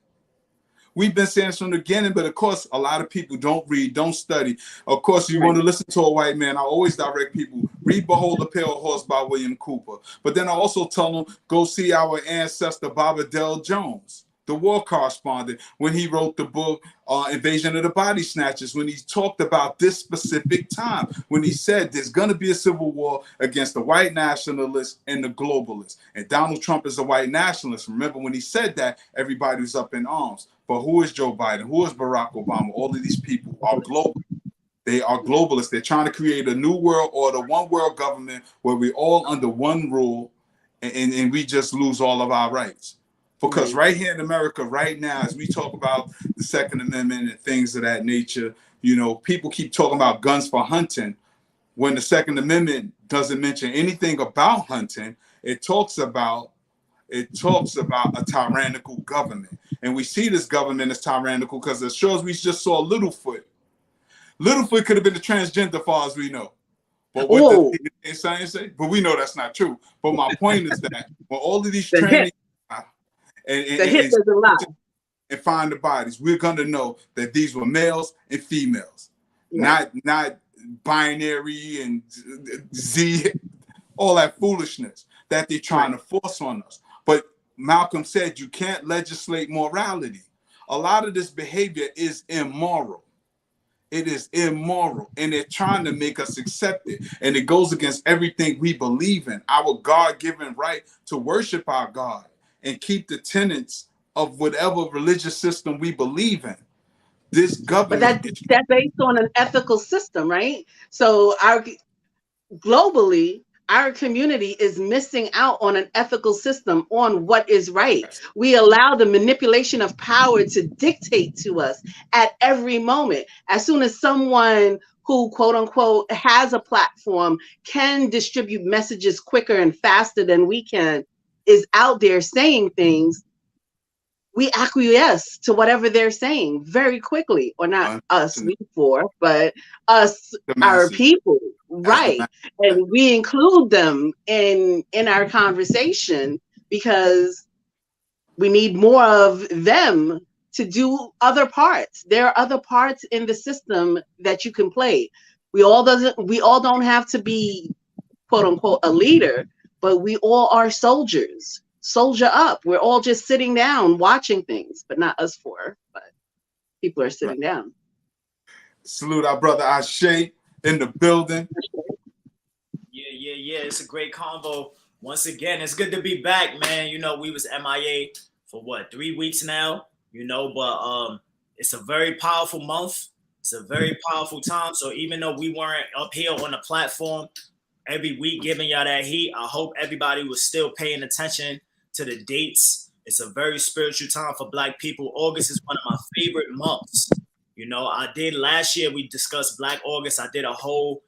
We've been saying from the beginning, but of course, a lot of people don't read, don't study. Of course, you want to listen to a white man. I always direct people, read Behold the Pale Horse by William Cooper. But then I also tell them, go see our ancestor, Baba Dell Jones, the war correspondent, when he wrote the book, Invasion of the Body Snatchers, when he talked about this specific time, when he said there's going to be a civil war against the white nationalists and the globalists. And Donald Trump is a white nationalist. Remember, when he said that, everybody was up in arms. But who is Joe Biden? Who is Barack Obama? All of these people are global. They are globalists. They're trying to create a new world order, one world government where we're all under one rule and we just lose all of our rights. Because right here in America, right now, as we talk about the Second Amendment and things of that nature, you know, people keep talking about guns for hunting when the Second Amendment doesn't mention anything about hunting. It talks about a tyrannical government. And we see this government as tyrannical because as sure as we just saw Littlefoot could have been a transgender far as we know. But what the science say? But we know that's not true. But my point is that when all of these training and find the bodies, we're going to know that these were males and females, not binary and Z, all that foolishness that they're trying to force on us. But Malcolm said you can't legislate morality. A lot of this behavior is immoral. It is immoral, and they're trying to make us accept it. And it goes against everything we believe in, our God-given right to worship our God and keep the tenets of whatever religious system we believe in. This But government is that's based on an ethical system, right? So globally, our community is missing out on an ethical system on what is right. We allow the manipulation of power to dictate to us at every moment. As soon as someone who, quote unquote, has a platform, can distribute messages quicker and faster than we can, is out there saying things, we acquiesce to whatever they're saying very quickly. Or not us, we four, but us, our people, right? And we include them in our conversation because we need more of them to do other parts. There are other parts in the system that you can play. We all don't have to be, quote unquote, a leader, but we all are soldiers. Soldier up. We're all just sitting down watching things, but not us four, but people are sitting down. Salute our brother Ashe in the building. Yeah. It's a great convo. Once again, it's good to be back, man. You know, we was MIA for what, 3 weeks now, you know, but it's a very powerful month. It's a very powerful time. So even though we weren't up here on the platform every week giving y'all that heat, I hope everybody was still paying attention to the dates. It's a very spiritual time for Black people. August is one of my favorite months. You know, I did last year, we discussed Black August. I did a whole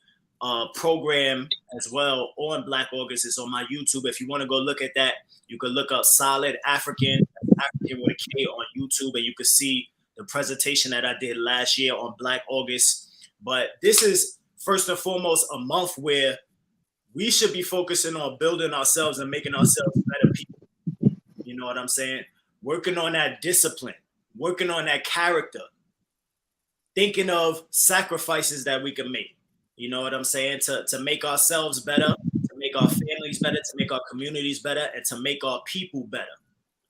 program as well on Black August. It's on my YouTube. If you want to go look at that, you can look up Solid African with a K on YouTube, and you can see the presentation that I did last year on Black August. But this is first and foremost a month where we should be focusing on building ourselves and making ourselves better people. You know what I'm saying? Working on that discipline, working on that character, thinking of sacrifices that we can make. You know what I'm saying? To make ourselves better, to make our families better, to make our communities better, and to make our people better.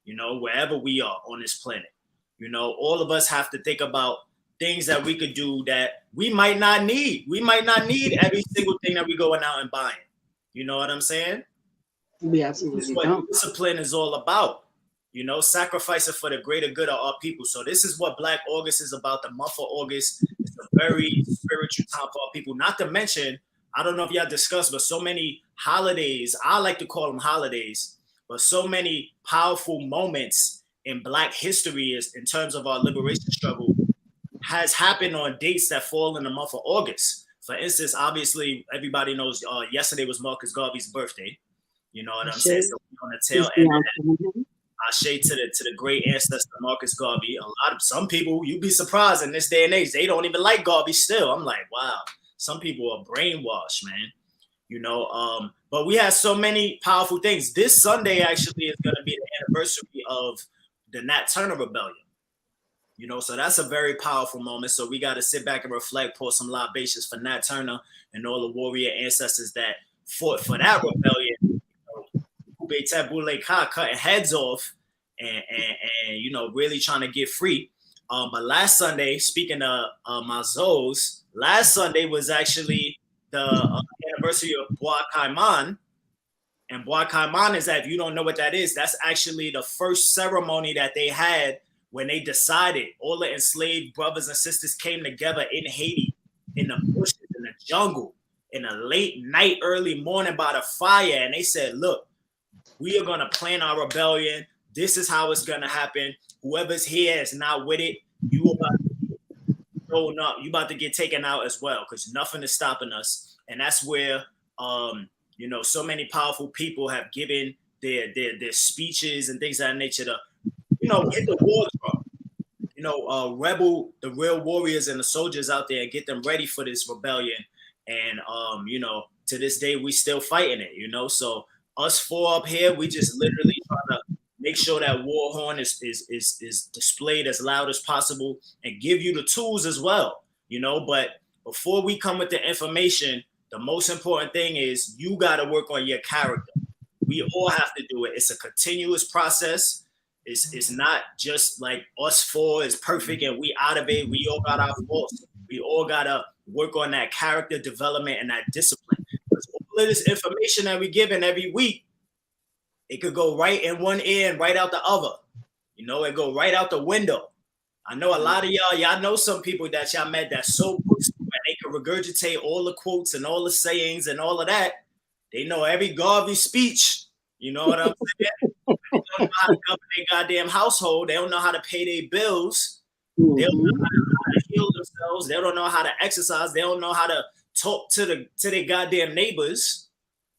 You know, wherever we are on this planet. You know, all of us have to think about things that we could do that we might not need. We might not need every single thing that we're going out and buying. You know what I'm saying? We absolutely This is what discipline is all about. You know, sacrificing for the greater good of our people. So this is what Black August is about. The month of August is a very spiritual time for our people. Not to mention, I don't know if y'all discussed, but so many holidays, I like to call them holidays, but so many powerful moments in Black history is in terms of our liberation struggle has happened on dates that fall in the month of August. For instance, obviously, everybody knows yesterday was Marcus Garvey's birthday. You know what I'm saying? So on the tail end of that, Ashe to the great ancestor Marcus Garvey. Some people, you'd be surprised in this day and age, they don't even like Garvey still. I'm like, wow, some people are brainwashed, man. You know, but we have so many powerful things. This Sunday actually is going to be the anniversary of the Nat Turner Rebellion. You know, so that's a very powerful moment. So we got to sit back and reflect, pour some libations for Nat Turner and all the warrior ancestors that fought for that rebellion. Cutting heads off and you know, really trying to get free. But last Sunday, speaking of Mazos, last Sunday was actually the anniversary of Bois Caiman. And Bois Caiman is that, if you don't know what that is, that's actually the first ceremony that they had when they decided, all the enslaved brothers and sisters came together in Haiti, in the bushes, in the jungle, in a late night, early morning by the fire. And they said, look, we are going to plan our rebellion. This is how it's going to happen. Whoever's here is not with it. You about to get taken out as well, because nothing is stopping us. And that's where, you know, so many powerful people have given their speeches and things of that nature to, you know, hit the war drum. You know, the real warriors and the soldiers out there, and get them ready for this rebellion. And, you know, to this day, we still fighting it, you know. So us four up here, we just literally trying to make sure that war horn is displayed as loud as possible and give you the tools as well, you know. But before we come with the information, the most important thing is you got to work on your character. We all have to do it. It's a continuous process. It's not just like us four is perfect and we out of it. We all got our faults. We We all gotta work on that character development and that discipline. Because all of this information that we giving every week, it could go right in one ear and right out the other. You know, it go right out the window. I know a lot of y'all know some people that y'all met that so books and they can regurgitate all the quotes and all the sayings and all of that. They know every Garvey speech. You know what I'm saying? They don't know how to govern their goddamn household. They don't know how to pay their bills. They don't know how to heal themselves. They don't know how to exercise. They don't know how to talk to their goddamn neighbors.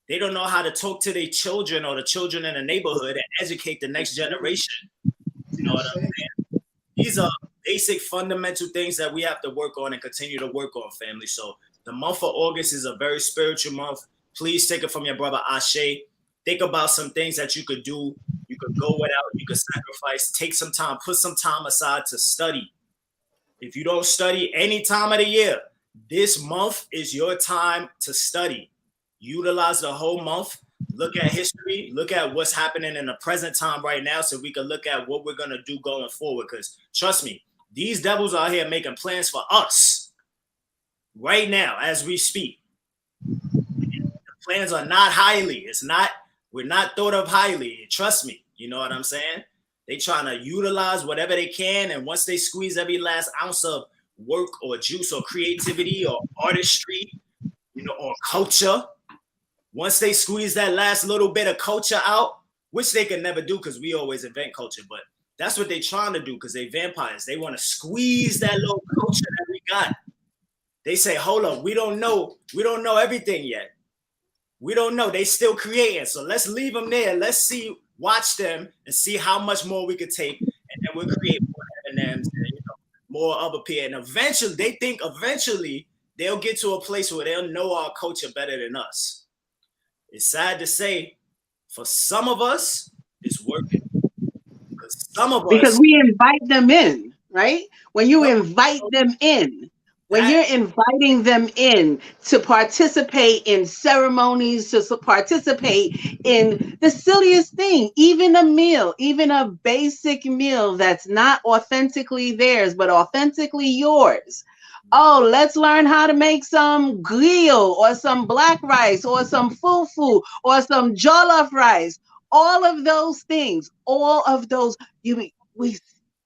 They don't know how to talk to their children or the children in the neighborhood and educate the next generation. You know what I'm saying? These are basic fundamental things that we have to work on and continue to work on, family. So the month of August is a very spiritual month. Please take it from your brother Ashe. Think about some things that you could do. You could go without, you could sacrifice, take some time, put some time aside to study. If you don't study any time of the year, this month is your time to study. Utilize the whole month. Look at history. Look at what's happening in the present time right now so we can look at what we're going to do going forward. Because trust me, these devils are here making plans for us right now as we speak. The plans are not highly. We're not thought of highly. Trust me. You know what I'm saying? They trying to utilize whatever they can. And once they squeeze every last ounce of work or juice or creativity or artistry, you know, or culture, once they squeeze that last little bit of culture out, which they can never do because we always invent culture, but that's what they're trying to do because they vampires. They want to squeeze that little culture that we got. They say, hold up, we don't know everything yet. We don't know. They still creating. So let's leave them there. Let's watch them and see how much more we could take. And then we'll create more M&Ms and more other people. And eventually, they think they'll get to a place where they'll know our culture better than us. It's sad to say, for some of us, it's working. Because we invite them in, right? When you invite them in, when you're inviting them in to participate in ceremonies, to participate in the silliest thing, even a meal, even a basic meal that's not authentically theirs, but authentically yours. Oh, let's learn how to make some grill or some black rice or some fufu or some jollof rice. All of those things,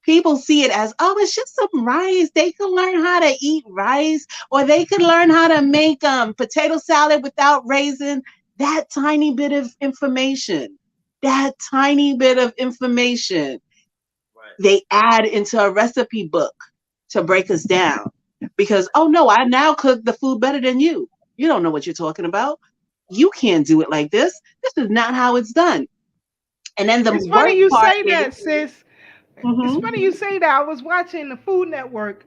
people see it as, oh, it's just some rice. They could learn how to eat rice, or they could learn how to make potato salad without raisin. That tiny bit of information, they add into a recipe book to break us down. Because, oh no, I now cook the food better than you. You don't know what you're talking about. You can't do it like this. This is not how it's done. And then it's funny you say that, sis. It's funny you say that. I was watching the Food Network,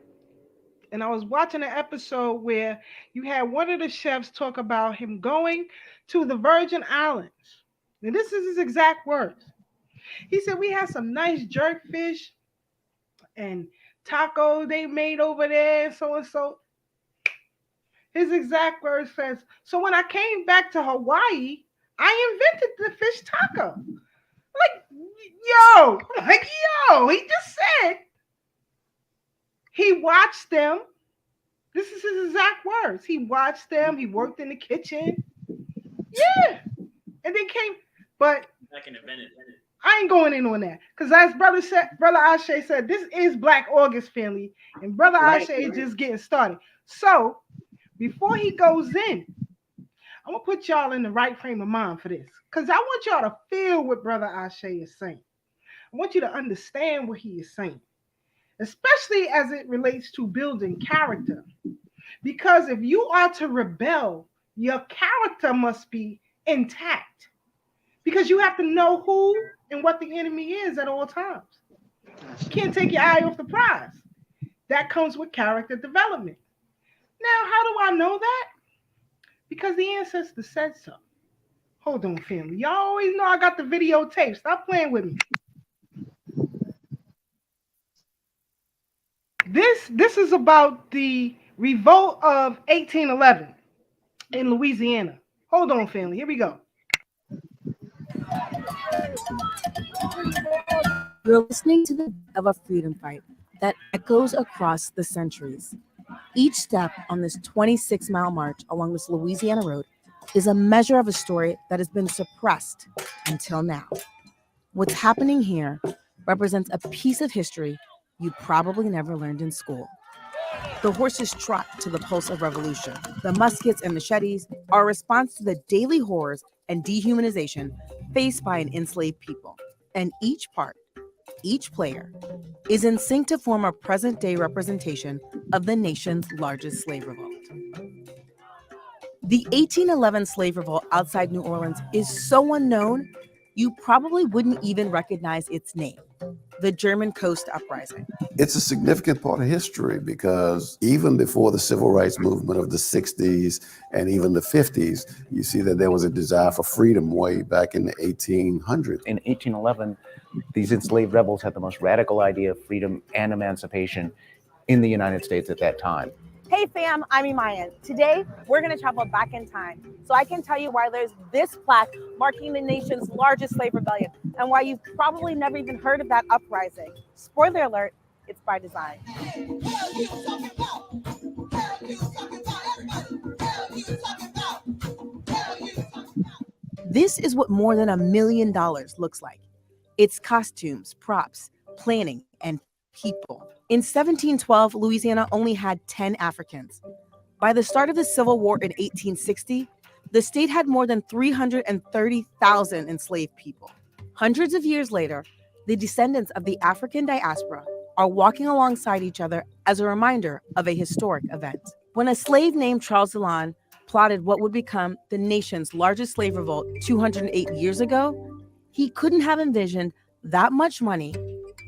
and I was watching an episode where you had one of the chefs talk about him going to the Virgin Islands. And this is his exact words. He said, we had some nice jerk fish and tacos they made over there, so and so. His exact words says, so when I came back to Hawaii, I invented the fish taco. He just said he watched them. This is his exact words. He watched them. He worked in the kitchen. Yeah. And then came, but I ain't going in on that. Because as Brother Ashe said, this is Black August, family. And Brother Ashe is just getting started. So before he goes in, I'm going to put y'all in the right frame of mind for this. Because I want y'all to feel what Brother Ashe is saying. I want you to understand what he is saying, especially as it relates to building character. Because if you are to rebel, your character must be intact. Because you have to know who and what the enemy is at all times. You can't take your eye off the prize. That comes with character development. Now, how do I know that? Because the ancestors said so. Hold on, family. Y'all always know I got the videotape. Stop playing with me. This is about the revolt of 1811 in Louisiana. Hold on, family. Here we go. You're listening to the of a freedom fight that echoes across the centuries. Each step on this 26-mile march along this Louisiana road is a measure of a story that has been suppressed until now. What's happening here represents a piece of history you probably never learned in school. The horses trot to the pulse of revolution. The muskets and machetes are a response to the daily horrors and dehumanization faced by an enslaved people. And each part, each player, is in sync to form a present-day representation of the nation's largest slave revolt. The 1811 slave revolt outside New Orleans is so unknown, you probably wouldn't even recognize its name, the German Coast Uprising. It's a significant part of history because even before the civil rights movement of the 60s and even the 50s, you see that there was a desire for freedom way back in the 1800s. In 1811, these enslaved rebels had the most radical idea of freedom and emancipation in the United States at that time. Hey fam, I'm Imayan. Today, we're gonna travel back in time so I can tell you why there's this plaque marking the nation's largest slave rebellion and why you've probably never even heard of that uprising. Spoiler alert, it's by design. This is what more than $1 million looks like. It's costumes, props, planning, and people. In 1712, Louisiana only had 10 Africans. By the start of the Civil War in 1860, the state had more than 330,000 enslaved people. Hundreds of years later, the descendants of the African diaspora are walking alongside each other as a reminder of a historic event. When a slave named Charles Dillon plotted what would become the nation's largest slave revolt 208 years ago, he couldn't have envisioned that much money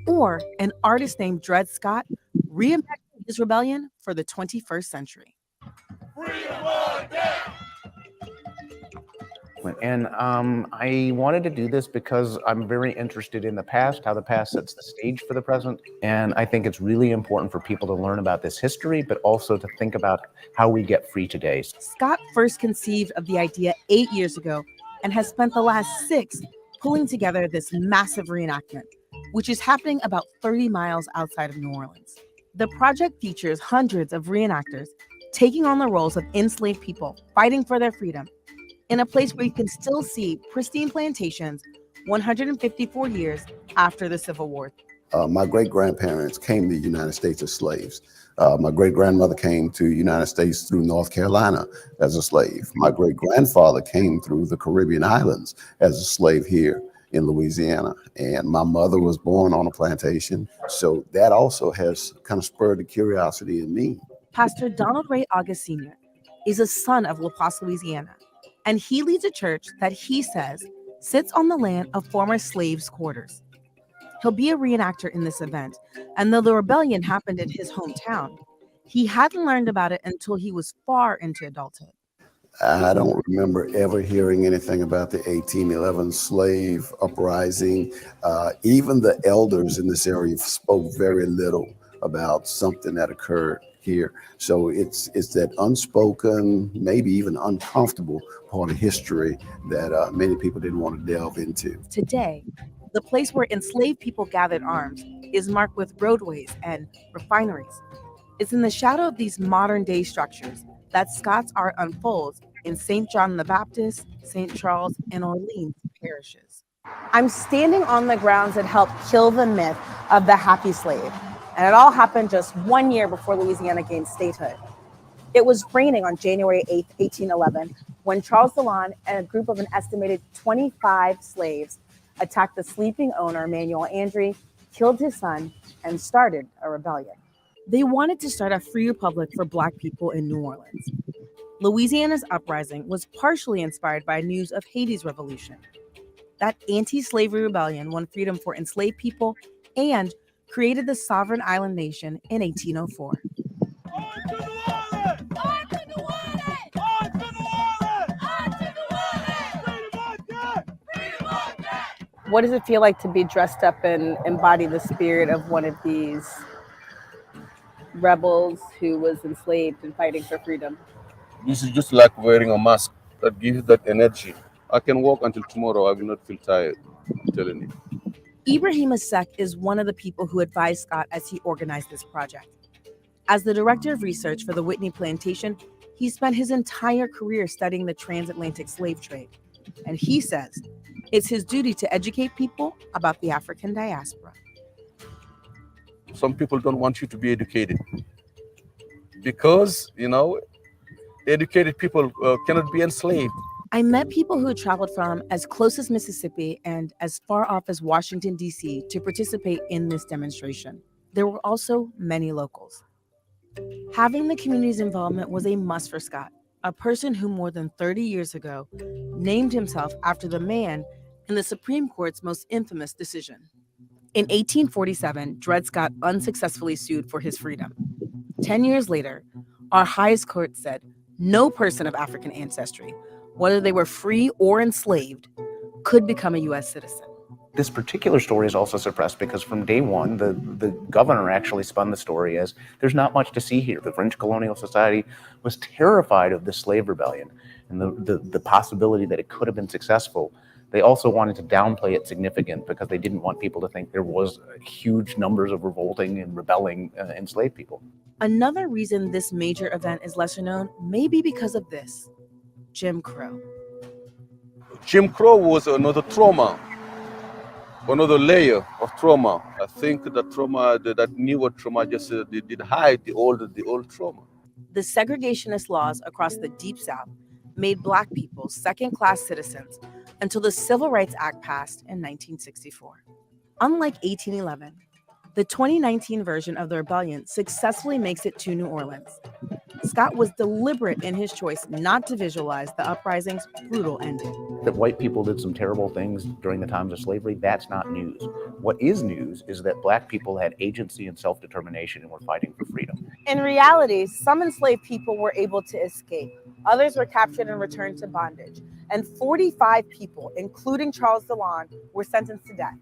or an artist named Dred Scott reimagining his rebellion for the 21st century. And I wanted to do this because I'm very interested in the past, how the past sets the stage for the present. And I think it's really important for people to learn about this history, but also to think about how we get free today. Scott first conceived of the idea 8 years ago and has spent the last 6 pulling together this massive reenactment, which is happening about 30 miles outside of New Orleans. The project features hundreds of reenactors taking on the roles of enslaved people fighting for their freedom in a place where you can still see pristine plantations 154 years after the Civil War. My great-grandparents came to the United States as slaves. My great-grandmother came to the United States through North Carolina as a slave. My great-grandfather came through the Caribbean islands as a slave here in Louisiana. And my mother was born on a plantation. So that also has kind of spurred the curiosity in me. Pastor Donald Ray August Sr. is a son of La Place, Louisiana, and he leads a church that he says sits on the land of former slaves' quarters. He'll be a reenactor in this event, and though the rebellion happened in his hometown, he hadn't learned about it until he was far into adulthood. I don't remember ever hearing anything about the 1811 slave uprising. Even the elders in this area spoke very little about something that occurred here. So it's that unspoken, maybe even uncomfortable part of history that many people didn't want to delve into. Today, the place where enslaved people gathered arms is marked with roadways and refineries. It's in the shadow of these modern-day structures that Scott's art unfolds in St. John the Baptist, St. Charles, and Orleans parishes. I'm standing on the grounds that helped kill the myth of the happy slave, and it all happened just 1 year before Louisiana gained statehood. It was raining on January 8th, 1811, when Charles Dillon and a group of an estimated 25 slaves attacked the sleeping owner, Emmanuel Andre, killed his son, and started a rebellion. They wanted to start a free republic for Black people in New Orleans. Louisiana's uprising was partially inspired by news of Haiti's revolution. That anti-slavery rebellion won freedom for enslaved people and created the sovereign island nation in 1804. What does it feel like to be dressed up and embody the spirit of one of these rebels who was enslaved and fighting for freedom? This is just like wearing a mask that gives that energy. I can walk until tomorrow. I will not feel tired. I'm telling you. Ibrahim Asek is one of the people who advised Scott as he organized this project. As the director of research for the Whitney Plantation, he spent his entire career studying the transatlantic slave trade. And he says it's his duty to educate people about the African diaspora. Some people don't want you to be educated because, educated people cannot be enslaved. I met people who had traveled from as close as Mississippi and as far off as Washington, D.C. to participate in this demonstration. There were also many locals. Having the community's involvement was a must for Scott, a person who more than 30 years ago named himself after the man in the Supreme Court's most infamous decision. In 1847, Dred Scott unsuccessfully sued for his freedom. 10 years later, our highest court said no person of African ancestry, whether they were free or enslaved, could become a U.S. citizen. This particular story is also suppressed because from day one, the governor actually spun the story as there's not much to see here. The French colonial society was terrified of the slave rebellion and the possibility that it could have been successful. They also wanted to downplay its significance because they didn't want people to think there was huge numbers of revolting and rebelling enslaved people. Another reason this major event is lesser known may be because of this: Jim Crow. Jim Crow was another trauma, another layer of trauma. I think that trauma, that newer trauma, just did hide the old trauma. The segregationist laws across the Deep South made Black people second-class citizens until the Civil Rights Act passed in 1964. Unlike 1811, the 2019 version of the rebellion successfully makes it to New Orleans. Scott was deliberate in his choice not to visualize the uprising's brutal ending. That white people did some terrible things during the times of slavery, that's not news. What is news is that Black people had agency and self-determination and were fighting for freedom. In reality, some enslaved people were able to escape. Others were captured and returned to bondage. And 45 people, including Charles Dillon, were sentenced to death.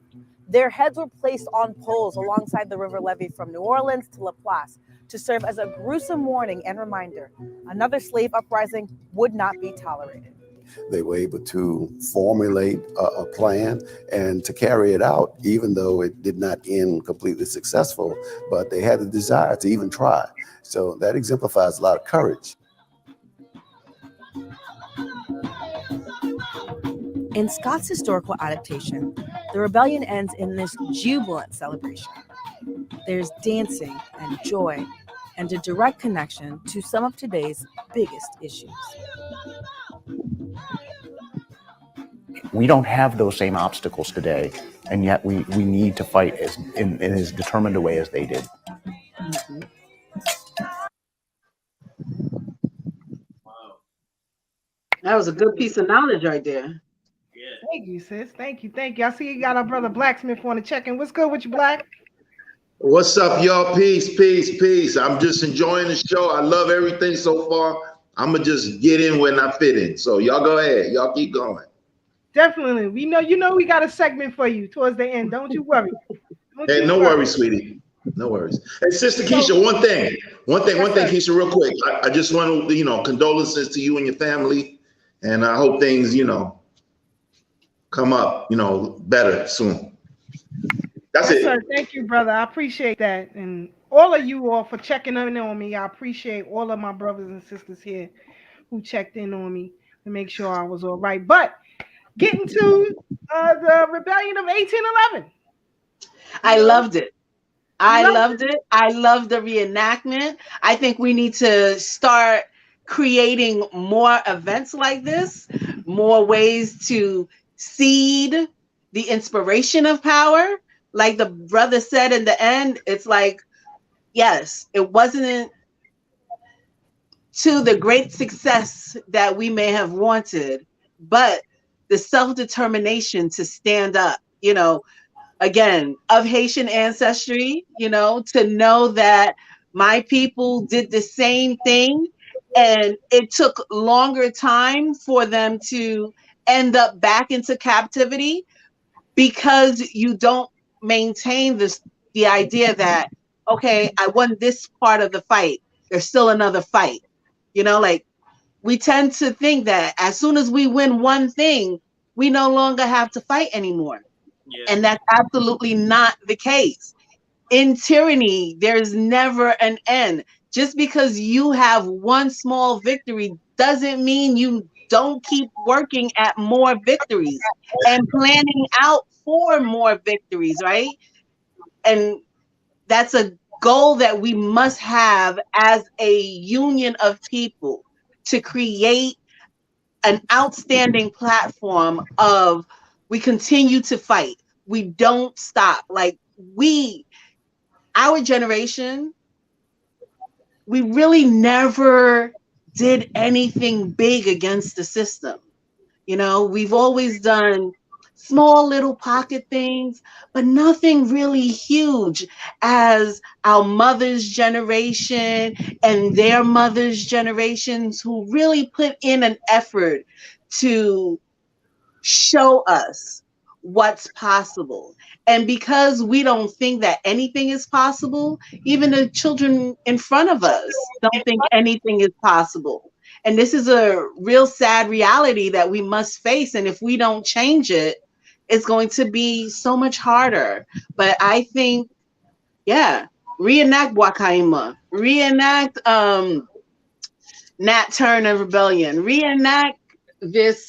Their heads were placed on poles alongside the river levee from New Orleans to Laplace to serve as a gruesome warning and reminder another slave uprising would not be tolerated. They were able to formulate a plan and to carry it out, even though it did not end completely successful, but they had the desire to even try. So that exemplifies a lot of courage. In Scott's historical adaptation, the rebellion ends in this jubilant celebration. There's dancing and joy and a direct connection to some of today's biggest issues. We don't have those same obstacles today, and yet we need to fight in as determined a way as they did. Mm-hmm. That was a good piece of knowledge right there. Thank you, sis. Thank you. I see you got our brother Blacksmith on the check-in. What's good with you, Black? What's up, y'all? Peace. I'm just enjoying the show. I love everything so far. I'm going to just get in when I fit in. So y'all go ahead. Y'all keep going. Definitely. We got a segment for you towards the end. Don't you worry. No worries, sweetie. No worries. Hey, Sister Keisha, one thing, Keisha, real quick. I just want to, condolences to you and your family. And I hope things, come up, better soon. That's it. Sir. Thank you, brother. I appreciate that. And all of you all for checking in on me. I appreciate all of my brothers and sisters here who checked in on me to make sure I was all right. But getting to the rebellion of 1811. I loved it. I loved it. I love the reenactment. I think we need to start creating more events like this, more ways to seed the inspiration of power. Like the brother said in the end, it's like, yes, it wasn't to the great success that we may have wanted, but the self-determination to stand up, again, of Haitian ancestry, to know that my people did the same thing. And it took longer time for them to end up back into captivity because you don't maintain the idea that, okay, I won this part of the fight. There's still another fight. We tend to think that as soon as we win one thing, we no longer have to fight anymore. Yeah. And that's absolutely not the case. In tyranny, there's never an end. Just because you have one small victory doesn't mean you don't keep working at more victories and planning out for more victories, right? And that's a goal that we must have as a union of people, to create an outstanding platform of, we continue to fight. We don't stop. Like, our generation, we really never did anything big against the system. You know, we've always done small little pocket things, but nothing really huge as our mother's generation and their mother's generations, who really put in an effort to show us what's possible. And because we don't think that anything is possible, even the children in front of us don't think anything is possible. And this is a real sad reality that we must face. And if we don't change it, it's going to be so much harder. But I think, yeah, reenact Wakaima, reenact Nat Turner Rebellion, reenact this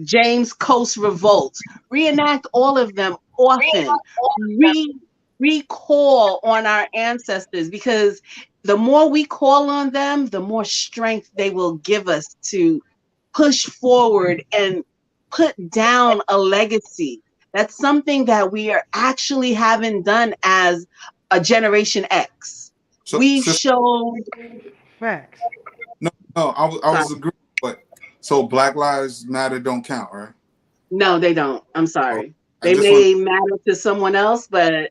James Coast Revolt, reenact all of them often, recall on our ancestors, because the more we call on them, the more strength they will give us to push forward and put down a legacy. That's something that we are actually haven't done as a Generation X. We've shown facts. No, I was agreeing, but so Black Lives Matter don't count, right? No, they don't. I'm sorry. I They just may matter to someone else, but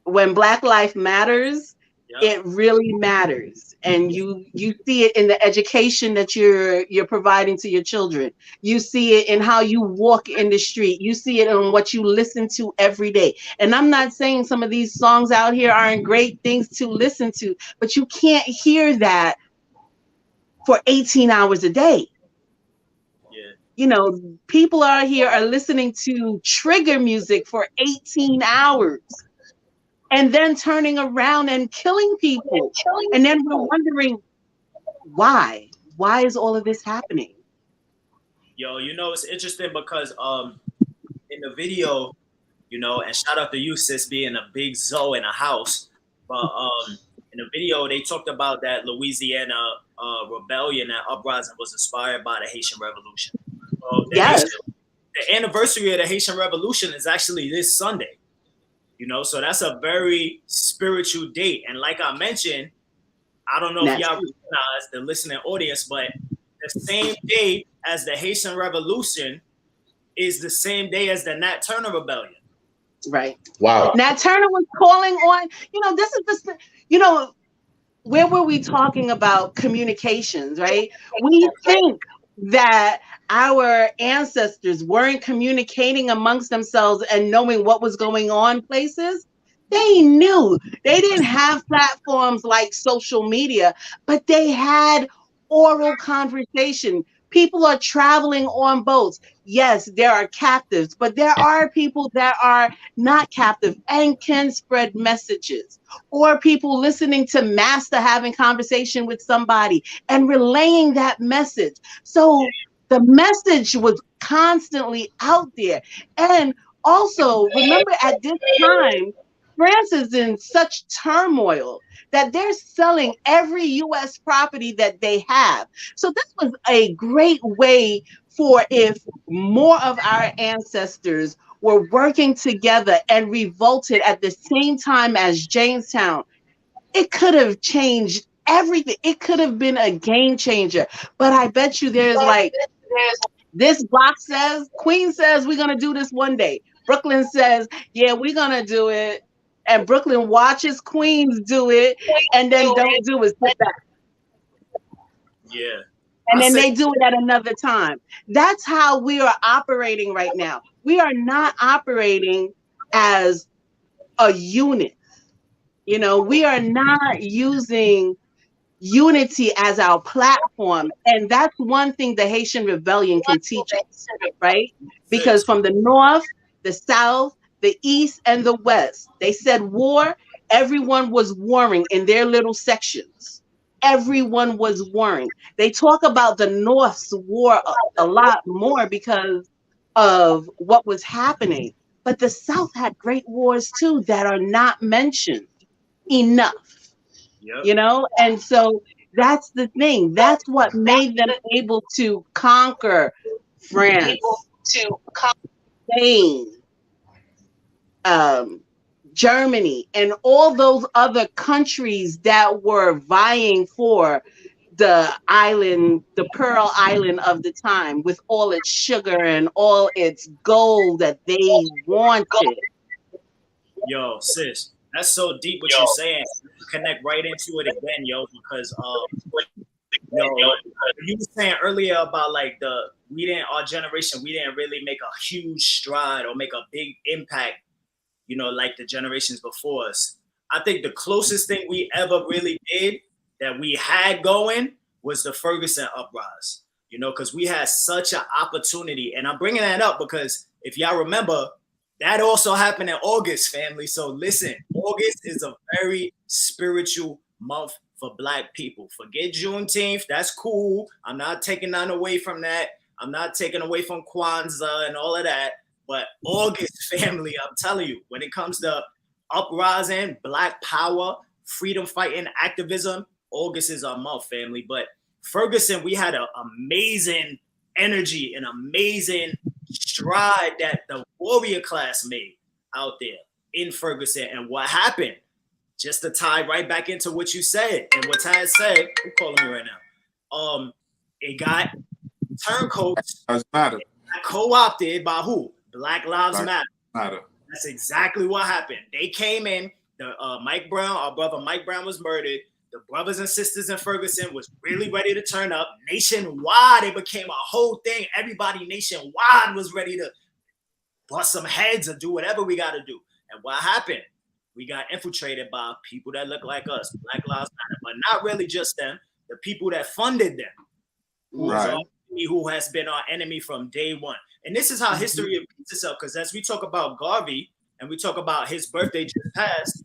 when Black life matters, it really matters. And you see it in the education that you're providing to your children. You see it in how you walk in the street. You see it in what you listen to every day. And I'm not saying some of these songs out here aren't great things to listen to, but you can't hear that for 18 hours a day. You know, people out here are listening to trigger music for 18 hours and then turning around and killing people. And then we're wondering why? Why is all of this happening? Yo, you know, it's interesting because in the video, you know, and shout out to you, sis, being a big Zoe in a house. But in the video, they talked about that Louisiana rebellion, that uprising was inspired by the Haitian Revolution. So the anniversary of the Haitian Revolution is actually this Sunday. You know, so that's a very spiritual date. And like I mentioned, I don't know if y'all recognize, the listening audience, but the same day as the Haitian Revolution is the same day as the Nat Turner Rebellion. Right. Wow. Nat Turner was calling on, this is the, where were we talking about communications, right? We think that our ancestors weren't communicating amongst themselves and knowing what was going on places. They knew. They didn't have platforms like social media, but they had oral conversation. People are traveling on boats. Yes, there are captives, but there are people that are not captive and can spread messages, or people listening to Master having conversation with somebody and relaying that message. So the message was constantly out there. And also, remember, at this time, France is in such turmoil that they're selling every U.S. property that they have. So this was a great way for, if more of our ancestors were working together and revolted at the same time as Jamestown, it could have changed everything. It could have been a game changer. But I bet you there's like, this block says, Queen says, we're going to do this one day. Brooklyn says, yeah, we're going to do it. And Brooklyn watches Queens do it and then don't do it. Sit back. Yeah. And then they do it at another time. That's how we are operating right now. We are not operating as a unit. You know, we are not using unity as our platform. And that's one thing the Haitian Rebellion can teach us, right? Because from the North, the South, the East, and the West, they said war, everyone was warring in their little sections. Everyone was warring. They talk about the North's war a lot more because of what was happening. But the South had great wars too that are not mentioned enough, Yep. you know? And so that's the thing. That's what made them able to conquer France, Spain, Germany, and all those other countries that were vying for the island, the Pearl Island of the time, with all its sugar and all its gold that they wanted. Yo, sis, that's so deep what you're saying. Connect right into it again, yo, because you were saying earlier about like our generation, we didn't really make a huge stride or make a big impact, like the generations before us. I think the closest thing we ever really did that we had going was the Ferguson uprise, because we had such an opportunity. And I'm bringing that up because if y'all remember, that also happened in August, family. So listen, August is a very spiritual month for Black people. Forget Juneteenth. That's cool. I'm not taking none away from that. I'm not taking away from Kwanzaa and all of that. But August, family, I'm telling you, when it comes to uprising, Black power, freedom fighting, activism, August is our month, family. But Ferguson, we had an amazing energy and amazing stride that the warrior class made out there in Ferguson. And what happened, just to tie right back into what you said and what Taz said, who's calling me right now? It got turncoats co-opted by who? Black Lives Matter. That's exactly what happened. They came in, Mike Brown, our brother Mike Brown was murdered. The brothers and sisters in Ferguson was really ready to turn up. Nationwide, it became a whole thing. Everybody nationwide was ready to bust some heads or do whatever we got to do. And what happened? We got infiltrated by people that look like us, Black Lives Matter, but not really just them, the people that funded them, who has been our enemy from day one. And this is how history repeats itself, because as we talk about Garvey and we talk about his birthday just passed,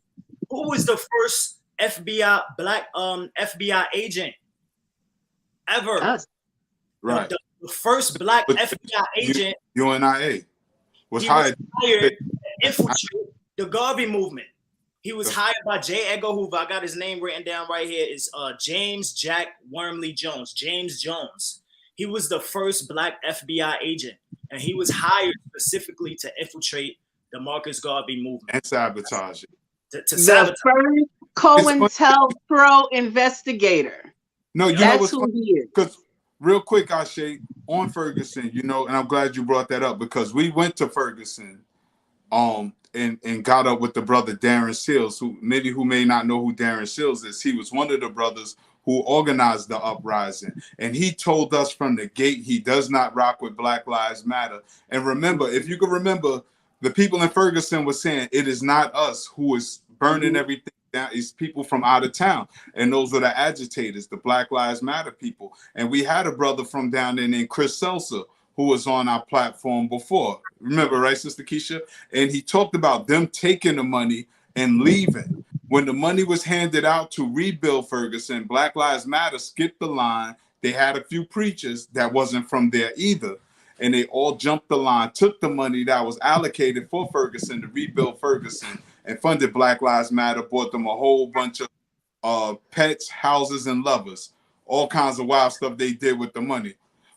who was the first Black FBI agent ever? Us. Right. The first Black FBI agent. UNIA was hired to infiltrate the Garvey movement. He was hired by J. Edgar Hoover. I got his name written down right here. Is James Jack Wormley Jones. James Jones. He was the first Black FBI agent, and he was hired specifically to infiltrate the Marcus Garvey movement and sabotage it. The first COINTELPRO investigator. No, that's who he is. Because real quick, Ashe, on Ferguson, and I'm glad you brought that up because we went to Ferguson, and got up with the brother Darren Seals, who may not know who Darren Seals is. He was one of the brothers who organized the uprising, and he told us from the gate he does not rock with Black Lives Matter. And remember, if you can remember, the people in Ferguson were saying it is not us who is burning everything down. It's people from out of town, and those are the agitators, the Black Lives Matter people. And we had a brother from down there named Chris Seltzer, who was on our platform before. Remember, right, Sister Keisha? And he talked about them taking the money and leaving. When the money was handed out to rebuild Ferguson, Black Lives Matter skipped the line. They had a few preachers that wasn't from there either. And they all jumped the line, took the money that was allocated for Ferguson to rebuild Ferguson and funded Black Lives Matter, bought them a whole bunch of pets, houses, and lovers. All kinds of wild stuff they did with the money.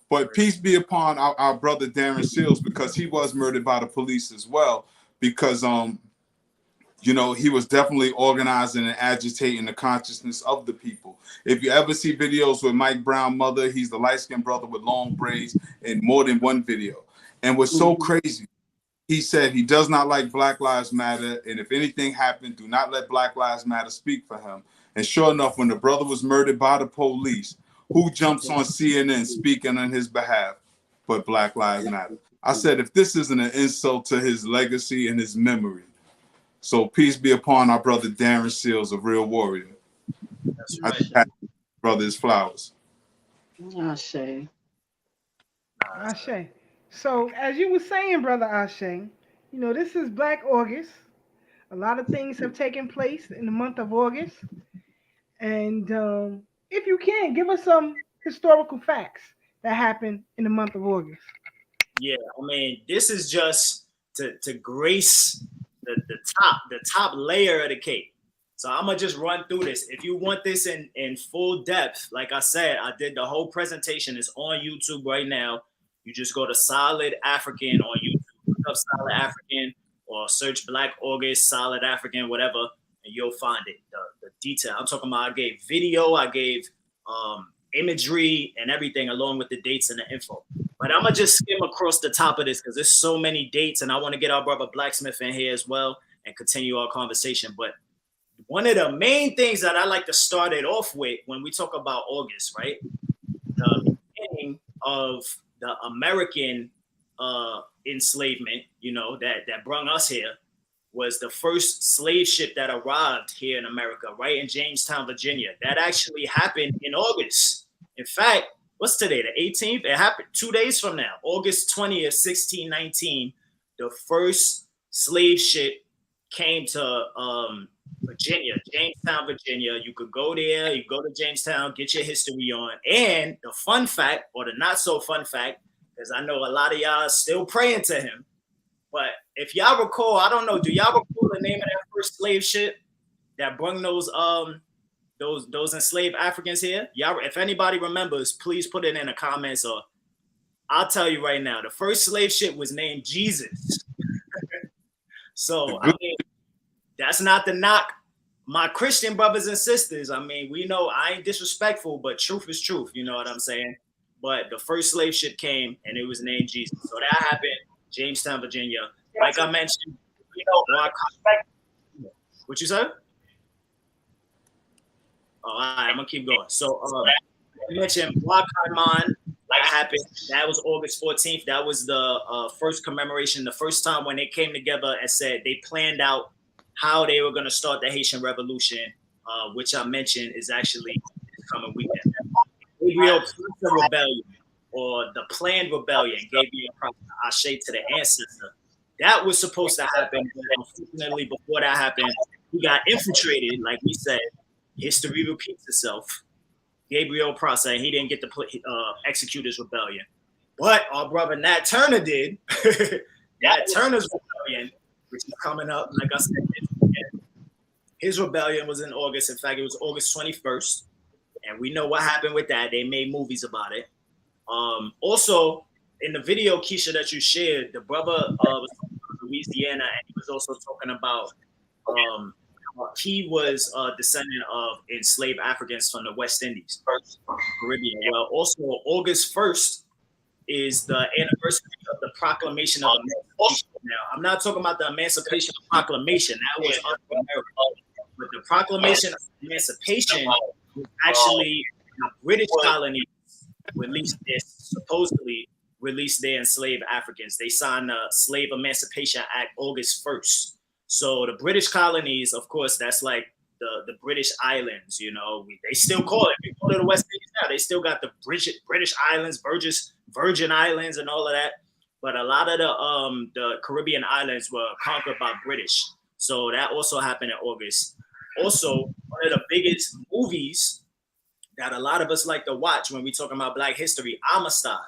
But peace be upon our brother Darren Seals, because he was murdered by the police as well, because he was definitely organizing and agitating the consciousness of the people. If you ever see videos with Mike Brown mother, he's the light-skinned brother with long braids in more than one video. And what's so crazy, he said he does not like Black Lives Matter, and if anything happened, do not let Black Lives Matter speak for him. And sure enough, when the brother was murdered by the police, who jumps on CNN speaking on his behalf but Black Lives Matter? I said, if this isn't an insult to his legacy and his memory. So peace be upon our brother Darren Seals, a real warrior. That's right. I brother his flowers. Ashe. Ashe. So as you were saying, Brother Ashe, this is Black August. A lot of things have taken place in the month of August. And if you can, give us some historical facts that happened in the month of August. Yeah, I mean, this is just to grace the top layer of the cake. So I'm gonna just run through this. If you want this in full depth, like I said, I did the whole presentation. It's on YouTube right now. You just go to Solid African on YouTube, look up Solid African, or search Black August, Solid African, whatever, and you'll find it. The detail. I'm talking about. I gave video, I gave imagery, and everything along with the dates and the info. But I'm gonna just skim across the top of this because there's so many dates, and I want to get our brother Blacksmith in here as well and continue our conversation. But one of the main things that I like to start it off with when we talk about August, right? The beginning of the American enslavement, that brought us here, was the first slave ship that arrived here in America, right in Jamestown, Virginia. That actually happened in August. In fact, what's today, the 18th? It happened 2 days from now, August 20th, 1619. The first slave ship came to Virginia, Jamestown, Virginia. You could go there, you go to Jamestown, get your history on. And the fun fact, or the not so fun fact, because I know a lot of y'all are still praying to him, but if y'all recall, I don't know, do y'all recall the name of that first slave ship that brought those enslaved Africans here? Y'all, if anybody remembers, please put it in the comments, or I'll tell you right now. The first slave ship was named Jesus. So, I mean, that's not to knock my Christian brothers and sisters. I mean, we know I ain't disrespectful, but truth is truth. You know what I'm saying? But the first slave ship came, and it was named Jesus. So that happened, Jamestown, Virginia. Like I mentioned, what you said? Oh, all right, I'm gonna keep going. So, I mentioned Block Haiman. That happened. That was August 14th. That was the first commemoration, the first time when they came together and said they planned out how they were going to start the Haitian Revolution, which I mentioned is actually this coming weekend. Gabriel Rebellion, or the planned rebellion, Gabriel Ashe to the ancestor. That was supposed to happen, but unfortunately, before that happened, he got infiltrated. Like we said, history repeats itself. Gabriel Prosser, he didn't get to execute his rebellion, but our brother Nat Turner did. Nat Turner's rebellion, which is coming up, like I said, his rebellion was in August. In fact, it was August 21st, and we know what happened with that. They made movies about it. Also, in the video, Keisha, that you shared, the brother was from Louisiana, and he was also talking about he was a descendant of enslaved Africans from the West Indies, Caribbean. Well, also August 1st is the anniversary of the Proclamation of Emancipation. Now, I'm not talking about the Emancipation Proclamation. That was up in America. But the Proclamation of Emancipation was actually the British colonies supposedly released their enslaved Africans. They signed the Slave Emancipation Act August 1st. So the British colonies, of course, that's like the British Islands, they still call it. We go to the West Indies now, they still got the British Islands, Virgin Islands, and all of that. But a lot of the Caribbean islands were conquered by British. So that also happened in August. Also, one of the biggest movies that a lot of us like to watch when we talking about Black history, Amistad.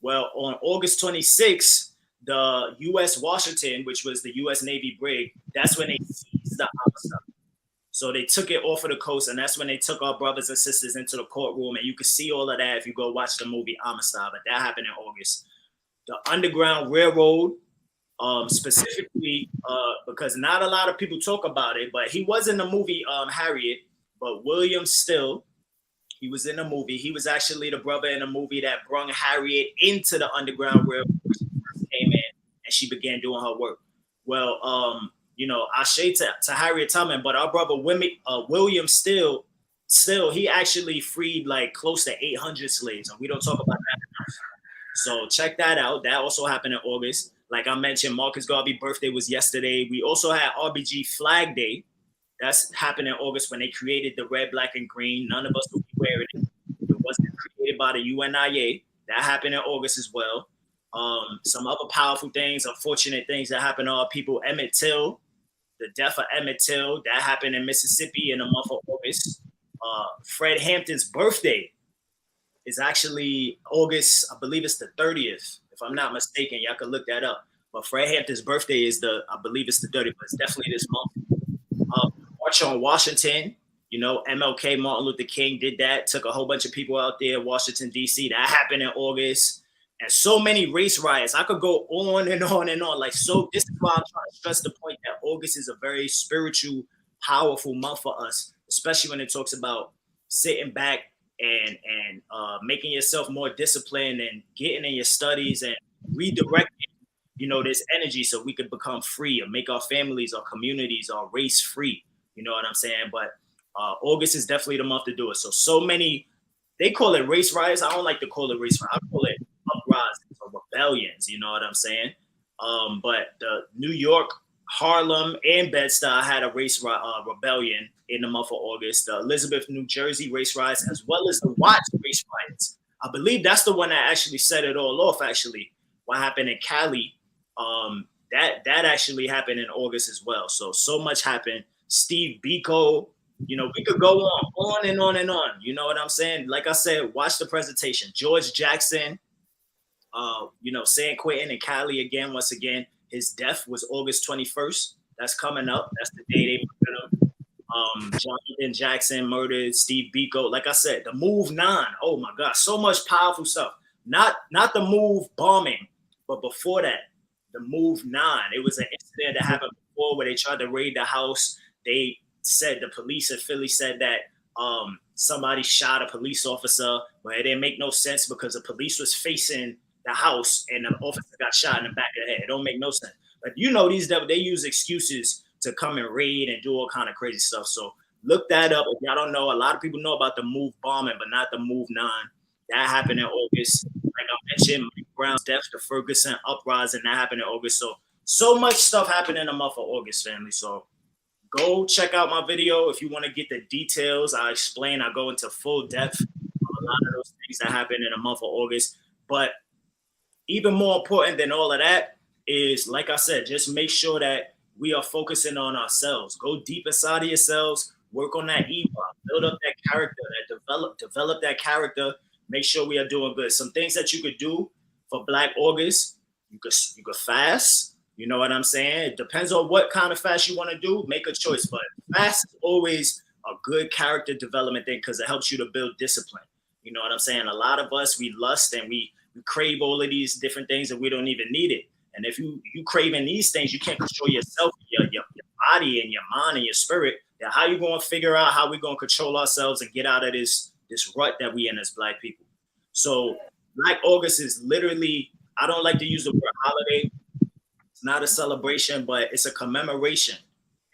Well, on August 26th, the U.S. Washington, which was the U.S. Navy brig, that's when they seized the Amistad. So they took it off of the coast, and that's when they took our brothers and sisters into the courtroom. And you can see all of that if you go watch the movie Amistad. But that happened in August. The Underground Railroad, specifically, because not a lot of people talk about it, but he was in the movie Harriet. But William Still, he was in the movie. He was actually the brother in the movie that brought Harriet into the Underground Railroad. Came in and she began doing her work. Well, Ashe to Harriet Tubman, but our brother William Still, he actually freed like close to 800 slaves, and we don't talk about that enough. So check that out. That also happened in August. Like I mentioned, Marcus Garvey's birthday was yesterday. We also had RBG Flag Day. That's happened in August when they created the red, black, and green. None of us will be wearing it. It wasn't created by the UNIA. That happened in August as well. Some other powerful things, unfortunate things that happened to our people. Emmett Till, the death of Emmett Till, that happened in Mississippi in the month of August. Fred Hampton's birthday is actually August, I believe it's the 30th, if I'm not mistaken. Y'all can look that up. But Fred Hampton's birthday is I believe it's the 30th, but it's definitely this month. March on Washington, you know, MLK, Martin Luther King did that, took a whole bunch of people out there in Washington, D.C. That happened in August. And so many race riots. I could go on and on and on. This is why I'm trying to stress the point that August is a very spiritual, powerful month for us, especially when it talks about sitting back and making yourself more disciplined and getting in your studies and redirecting, you know, this energy so we could become free and make our families, our communities, our race free. You know what I'm saying? But August is definitely the month to do it. So many, they call it race riots. I don't like to call it race riots. I call it uprisings or rebellions. You know what I'm saying? But the New York, Harlem, and Bed-Stuy had a race rebellion in the month of August. The Elizabeth, New Jersey race riots, as well as the Watts race riots. I believe that's the one that actually set it all off. Actually, what happened in Cali, that actually happened in August as well. So much happened. Steve Biko, you know, we could go on and on and on. You know what I'm saying? Like I said, watch the presentation. George Jackson, you know, San Quentin and Cali again, once again. His death was August 21st. That's coming up. That's the day they murdered him. Jonathan Jackson murdered Steve Biko. Like I said, the Move 9. Oh my God, so much powerful stuff. Not the Move bombing, but before that, the Move 9. It was an incident that happened before where they tried to raid the house. They said, the police in Philly said that somebody shot a police officer, but it didn't make no sense because the police was facing the house and the officer got shot in the back of the head. It don't make no sense. But you know, these devils, they use excuses to come and raid and do all kind of crazy stuff. So look that up. If y'all don't know, a lot of people know about the Move bombing, but not the Move 9. That happened in August. Like I mentioned, Mike Brown's death, the Ferguson uprising, that happened in August. So much stuff happened in the month of August, family. So go check out my video if you want to get the details. I go into full depth on a lot of those things that happened in the month of August. But even more important than all of that is, like I said, just make sure that we are focusing on ourselves. Go deep inside of yourselves, work on that EVA, build up that character, develop that character. Make sure we are doing good. Some things that you could do for Black August, you could fast. You know what I'm saying? It depends on what kind of fast you want to do. Make a choice, but fast is always a good character development thing because it helps you to build discipline. You know what I'm saying? A lot of us, we lust and we crave all of these different things and we don't even need it. And if you craving these things, you can't control yourself, your body and your mind and your spirit. Then how you going to figure out how we going to control ourselves and get out of this rut that we in as Black people? So Black August is literally, I don't like to use the word holiday. It's not a celebration, but it's a commemoration.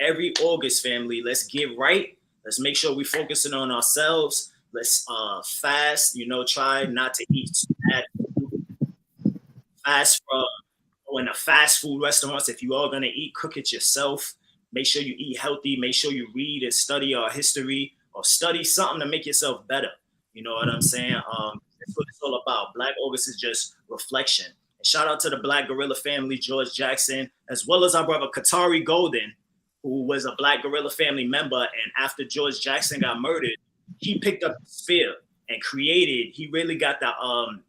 Every August, family, let's get right. Let's make sure we're focusing on ourselves. Let's fast, you know, try not to eat bad food. Fast from going to fast food restaurants. If you are going to eat, cook it yourself. Make sure you eat healthy. Make sure you read and study our history or study something to make yourself better. You know what I'm saying? That's what it's all about. Black August is just reflection. And shout out to the Black Guerrilla family, George Jackson, as well as our brother Qatari Golden, who was a Black Guerrilla family member. And after George Jackson got murdered, he picked up the spear and he really got the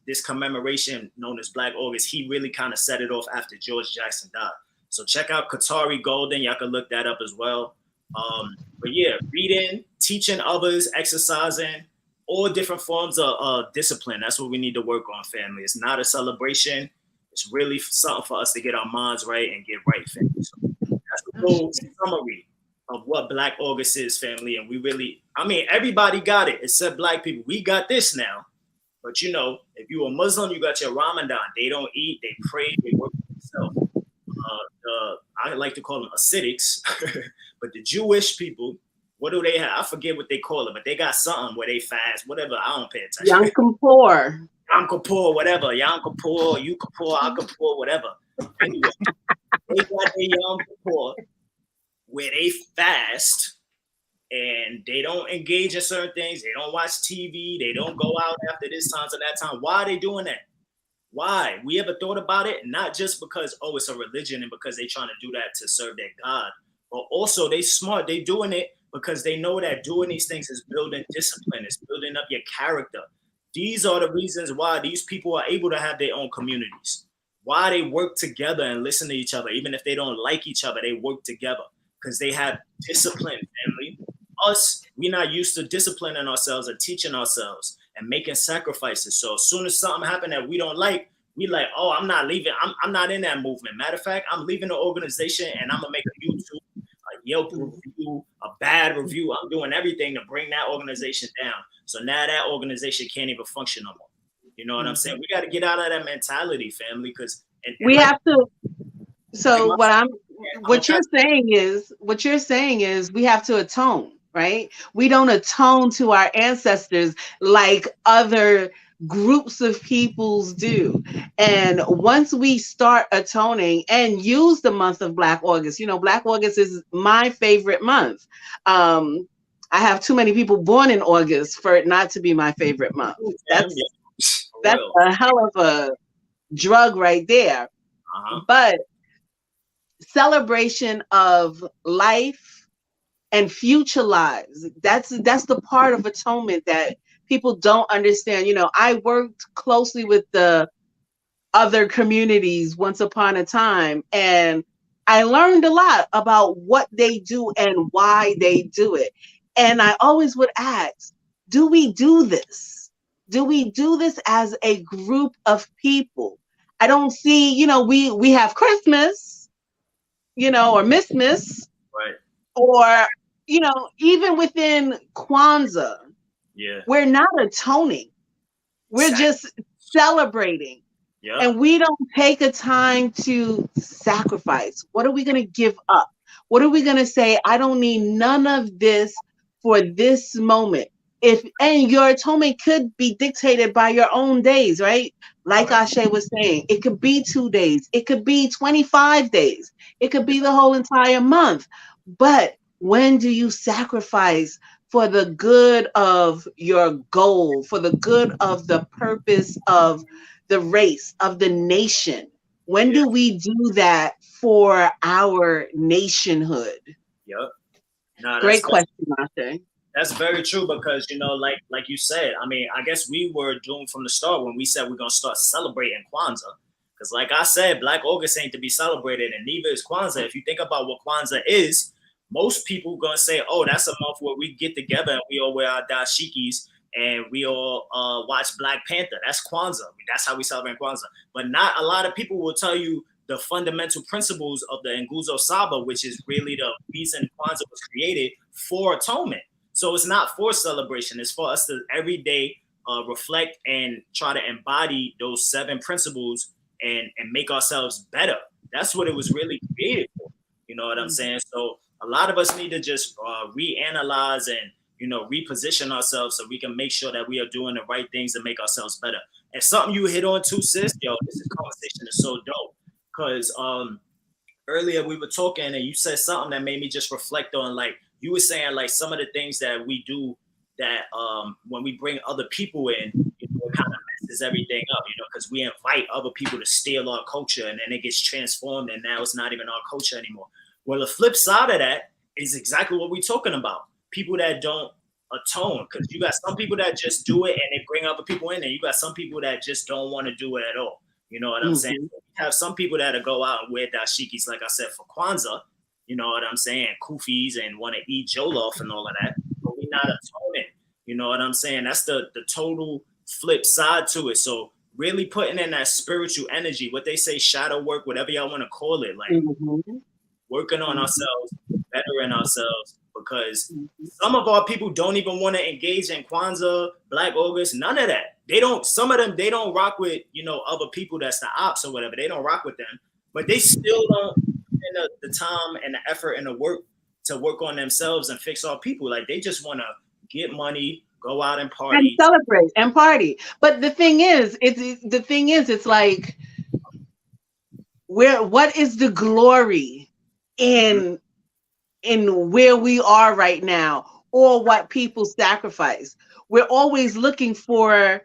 this commemoration known as Black August. He really kind of set it off after George Jackson died. So check out Qatari Golden. Y'all can look that up as well. But yeah, reading, teaching others, exercising, all different forms of discipline. That's what we need to work on, family. It's not a celebration. It's really something for us to get our minds right and get right, family. So that's the whole summary of what Black August is, family. And we really, everybody got it except Black people. We got this now. But you know, if you're a Muslim, you got your Ramadan. They don't eat, they pray, they work for themselves. I like to call them Hasidics, but the Jewish people, what do they have? I forget what they call it, but they got something where they fast, whatever. I don't pay attention. Yom Kippur. Yom Kippur, whatever. Yom Kippur, you Kippur, I Kippur, whatever. Anyway, they got their Yom Kippur where they fast and they don't engage in certain things. They don't watch TV. They don't go out after this time to that time. Why are they doing that? Why? We ever thought about it? Not just because, it's a religion and because they're trying to do that to serve their God, but also they smart. They doing it because they know that doing these things is building discipline. It's building up your character. These are the reasons why these people are able to have their own communities. Why they work together and listen to each other, even if they don't like each other, they work together because they have discipline, family. Us, we're not used to disciplining ourselves and teaching ourselves and making sacrifices. So as soon as something happens that we don't like, we like, oh, I'm not leaving. I'm not in that movement. Matter of fact, I'm leaving the organization and I'm gonna make a YouTube, a Yelp review, a bad review. I'm doing everything to bring that organization down. So now that organization can't even function no more. You know what I'm saying? We got to get out of that mentality, family, because we have to. So what you're saying is we have to atone, right? We don't atone to our ancestors like other groups of peoples do. And once we start atoning and use the month of Black August, Black August is my favorite month. I have too many people born in August for it not to be my favorite month. That's a hell of a drug right there. But celebration of life and future lives, that's the part of atonement that people don't understand. I worked closely with the other communities once upon a time, and I learned a lot about what they do and why they do it. And I always would ask, do we do this? Do we do this as a group of people? I don't see, we have Christmas, or Miss, right? Or, even within Kwanzaa, we're not atoning. We're just celebrating. Yeah. And we don't take a time to sacrifice. What are we going to give up? What are we going to say? I don't need none of this for this moment. And your atonement could be dictated by your own days, right? Like Ashe was saying, it could be 2 days. It could be 25 days. It could be the whole entire month. But when do you sacrifice for the good of your goal, for the good of the purpose of the race, of the nation? When do we do that for our nationhood? Yep. No, Great question, Ashe. That's very true because, like you said, I mean, I guess we were doomed from the start when we said we're going to start celebrating Kwanzaa. Because like I said, Black August ain't to be celebrated, and neither is Kwanzaa. If you think about what Kwanzaa is, most people going to say, oh, that's a month where we get together and we all wear our dashikis and we all watch Black Panther. That's Kwanzaa. That's how we celebrate Kwanzaa. But not a lot of people will tell you the fundamental principles of the Nguzo Saba, which is really the reason Kwanzaa was created, for atonement. So it's not for celebration. It's for us to every day reflect and try to embody those 7 principles and make ourselves better. That's what it was really created for. You know what I'm saying? So a lot of us need to just reanalyze and, reposition ourselves so we can make sure that we are doing the right things to make ourselves better. And something you hit on too, sis, this conversation is so dope. Because earlier we were talking and you said something that made me just reflect on, like, you were saying, like, some of the things that we do that when we bring other people in, it kind of messes everything up, because we invite other people to steal our culture and then it gets transformed and now it's not even our culture anymore. Well, the flip side of that is exactly what we're talking about. People that don't atone, because you got some people that just do it and they bring other people in, and you got some people that just don't want to do it at all. You know what I'm saying? You have some people that go out and wear dashikis, like I said, for Kwanzaa. You know what I'm saying? Kufis and want to eat jollof and all of that. But we're not atoning. You know what I'm saying? That's the total flip side to it. So really putting in that spiritual energy, what they say, shadow work, whatever y'all want to call it, like working on ourselves, bettering ourselves, because some of our people don't even want to engage in Kwanzaa, Black August, none of that. Some of them, they don't rock with, other people that's the ops or whatever. They don't rock with them, but they still don't the time and the effort and the work to work on themselves and fix our people. Like, they just want to get money, go out and party, and celebrate and party. But the thing is, it's like, what is the glory in where we are right now, or what people sacrifice? We're always looking for,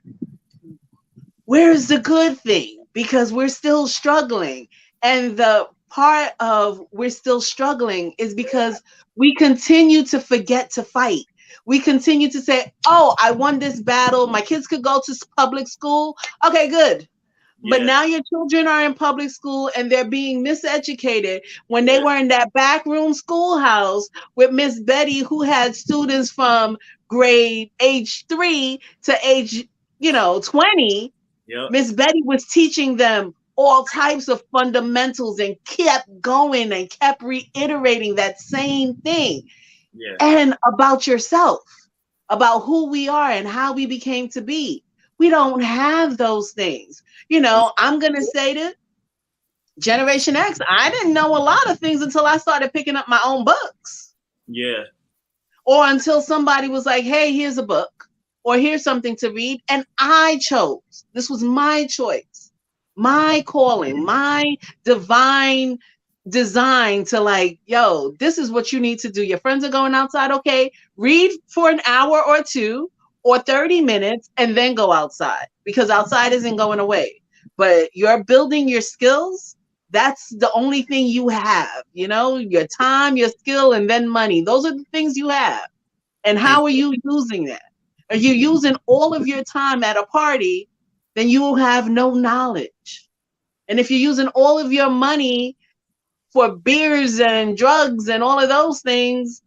where's the good thing, because we're still struggling. And the part of we're still struggling is because we continue to forget to fight. We continue to say, oh, I won this battle. My kids could go to public school. Okay, good. But now your children are in public school and they're being miseducated when they were in that back room schoolhouse with Miss Betty, who had students from grade age 3 to age, 20. Miss Betty was teaching them all types of fundamentals and kept going and kept reiterating that same thing. And about yourself, about who we are and how we became to be. We don't have those things. I'm going to say that Generation X, I didn't know a lot of things until I started picking up my own books. Yeah. Or until somebody was like, hey, here's a book, or here's something to read. And I chose. This was my choice, my calling, my divine design to like, yo, this is what you need to do. Your friends are going outside. Okay, read for an hour or 2 or 30 minutes and then go outside, because outside isn't going away. But you're building your skills. That's the only thing you have, your time, your skill, and then money. Those are the things you have. And how are you using that? Are you using all of your time at a party? Then you will have no knowledge. And if you're using all of your money for beers and drugs and all of those things,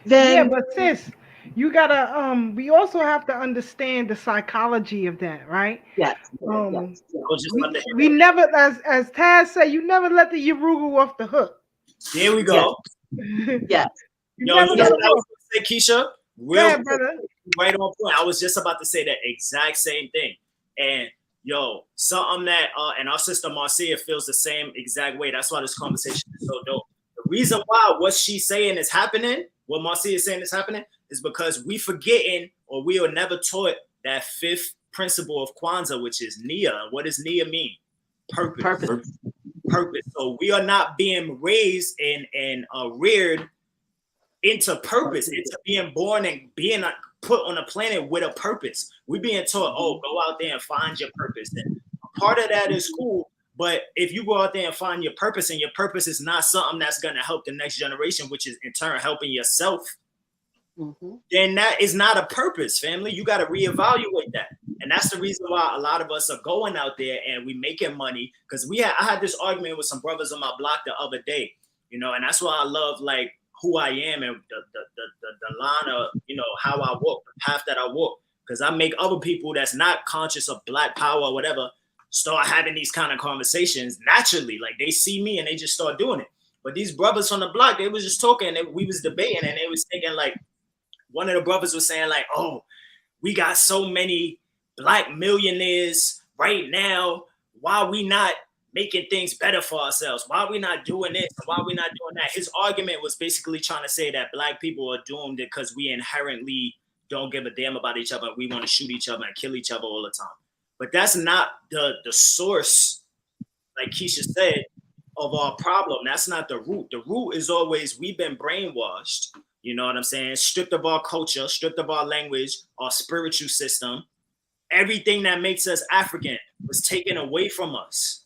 then but sis, you gotta we also have to understand the psychology of that, right? Yes. We never, as Taz said, you never let the Yarugu off the hook. There we go. Yes. Yo, you know what I was gonna say, Keisha? Brother. Right on point. I was just about to say that exact same thing. And yo, something that and our sister Marcia feels the same exact way. That's why this conversation is so dope. The reason why what she's saying is happening, what Marcia is saying is happening, is because we forgetting, or we are never taught that 5th principle of Kwanzaa, which is Nia. What does Nia mean? Purpose. So we are not being raised and reared into purpose, into being born and being put on a planet with a purpose. We're being taught, oh, go out there and find your purpose. And part of that is cool, but if you go out there and find your purpose, and your purpose is not something that's going to help the next generation, which is in turn helping yourself, then that is not a purpose, family. You got to reevaluate that. And that's the reason why a lot of us are going out there and we making money. Because I had this argument with some brothers on my block the other day, and that's why I love like who I am and the line of, how I walk, the path that I walk. Because I make other people that's not conscious of Black power or whatever start having these kind of conversations naturally. Like they see me and they just start doing it. But these brothers from the block, they was just talking and we was debating, and they was thinking like, one of the brothers was saying like, oh, we got so many Black millionaires right now. Why we not making things better for ourselves? Why are we not doing this? Why are we not doing that? His argument was basically trying to say that Black people are doomed because we inherently don't give a damn about each other. We want to shoot each other and kill each other all the time. But that's not the source, like Keisha said, of our problem. That's not the root. The root is always we've been brainwashed. You know what I'm saying? Stripped of our culture, stripped of our language, our spiritual system. Everything that makes us African was taken away from us.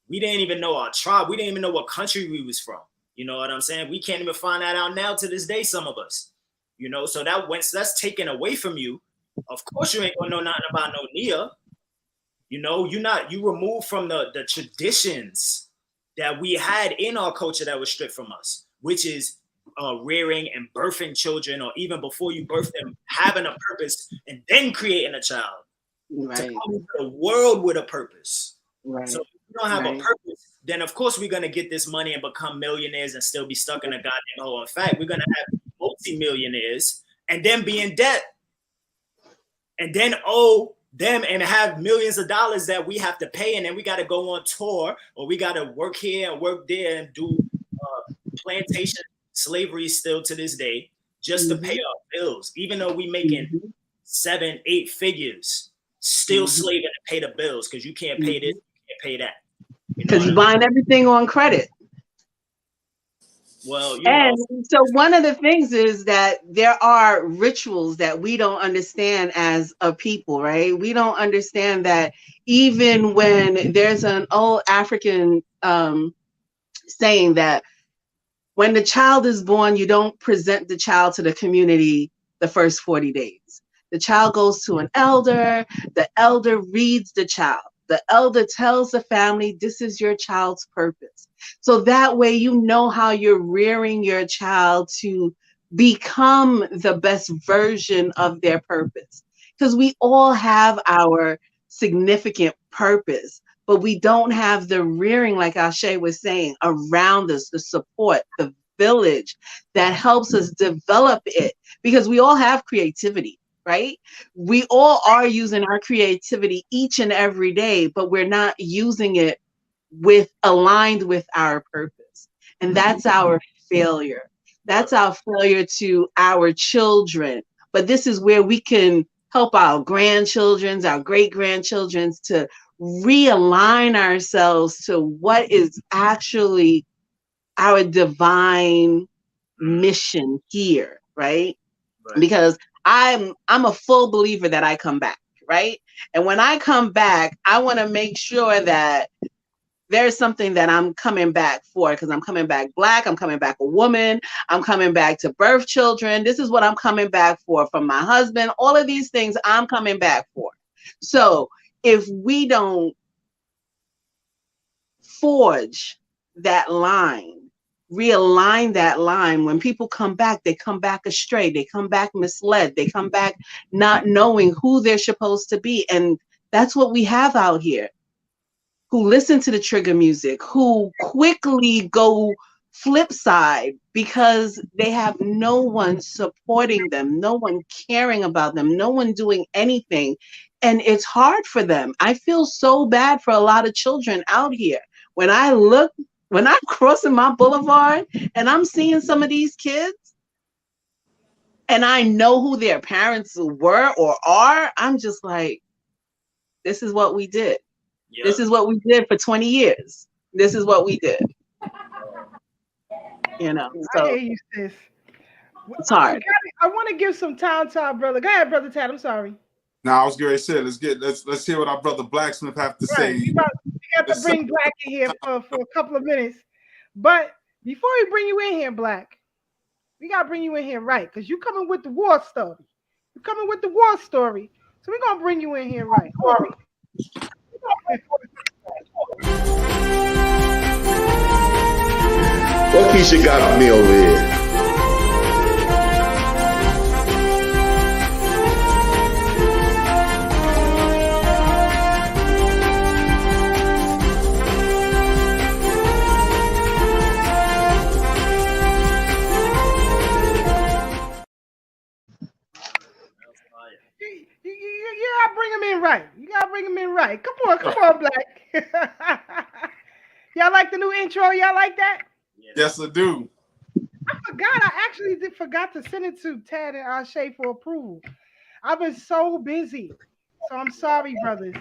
We didn't even know our tribe. We didn't even know what country we was from. You know what I'm saying? We can't even find that out now to this day, some of us. So that once that's taken away from you, of course you ain't gonna know nothing about no Nia. You removed from the traditions that we had in our culture that was stripped from us, which is rearing and birthing children, or even before you birth them, having a purpose and then creating a child to come into the world with a purpose. Right. So if you don't have a purpose, then of course we're going to get this money and become millionaires and still be stuck in a goddamn hole. In fact, we're going to have multi-millionaires and then be in debt and then owe them and have millions of dollars that we have to pay, and then we got to go on tour, or we got to work here and work there and do plantation slavery still to this day just to pay our bills, even though we making 7-8 figures, still slaving to pay the bills because you can't pay this, you can't pay that. Because you're buying everything on credit. Well, so one of the things is that there are rituals that we don't understand as a people, right? We don't understand that even when there's an old African saying that when the child is born, you don't present the child to the community the first 40 days. The child goes to an elder, the elder reads the child. The elder tells the family, this is your child's purpose. So that way you know how you're rearing your child to become the best version of their purpose. Because we all have our significant purpose, but we don't have the rearing, like Ashe was saying, around us, the support, the village that helps us develop it. Because we all have creativity, right? We all are using our creativity each and every day, but we're not using it aligned with our purpose. And that's our failure. That's our failure to our children. But this is where we can help our grandchildren, our great-grandchildren to realign ourselves to what is actually our divine mission here, right? Because I'm a full believer that I come back, right? And when I come back, I want to make sure that there's something that I'm coming back for, because I'm coming back Black, I'm coming back a woman, I'm coming back to birth children. This is what I'm coming back for from my husband. All of these things I'm coming back for. So if we don't forge that line, realign that line, when people come back, they come back astray, they come back misled, they come back not knowing who they're supposed to be. And that's what we have out here, who listen to the trigger music, who quickly go flip side because they have no one supporting them, no one caring about them, no one doing anything. And it's hard for them. I feel so bad for a lot of children out here. When I'm crossing my boulevard and I'm seeing some of these kids and I know who their parents were or are, I'm just like, this is what we did. Yep. This is what we did for 20 years. This is what we did. You know, so I hear you, sis. It's hard. I want to give some time to our brother. Go ahead, Brother Tad. I'm sorry. Now I was going to say, let's hear what our brother Blacksmith have to say. We have to bring Black in here for a couple of minutes. But before we bring you in here, Black, we gotta bring you in here right, because you coming with the war story. You're coming with the war story. So we're gonna bring you in here right. What Keisha got me over here? You gotta bring him in right. You gotta bring him in right. Come on, Black. Y'all like the new intro? Y'all like that? Yes, I do. I actually forgot to send it to Tad and Ashe for approval. I've been so busy. So I'm sorry, brothers.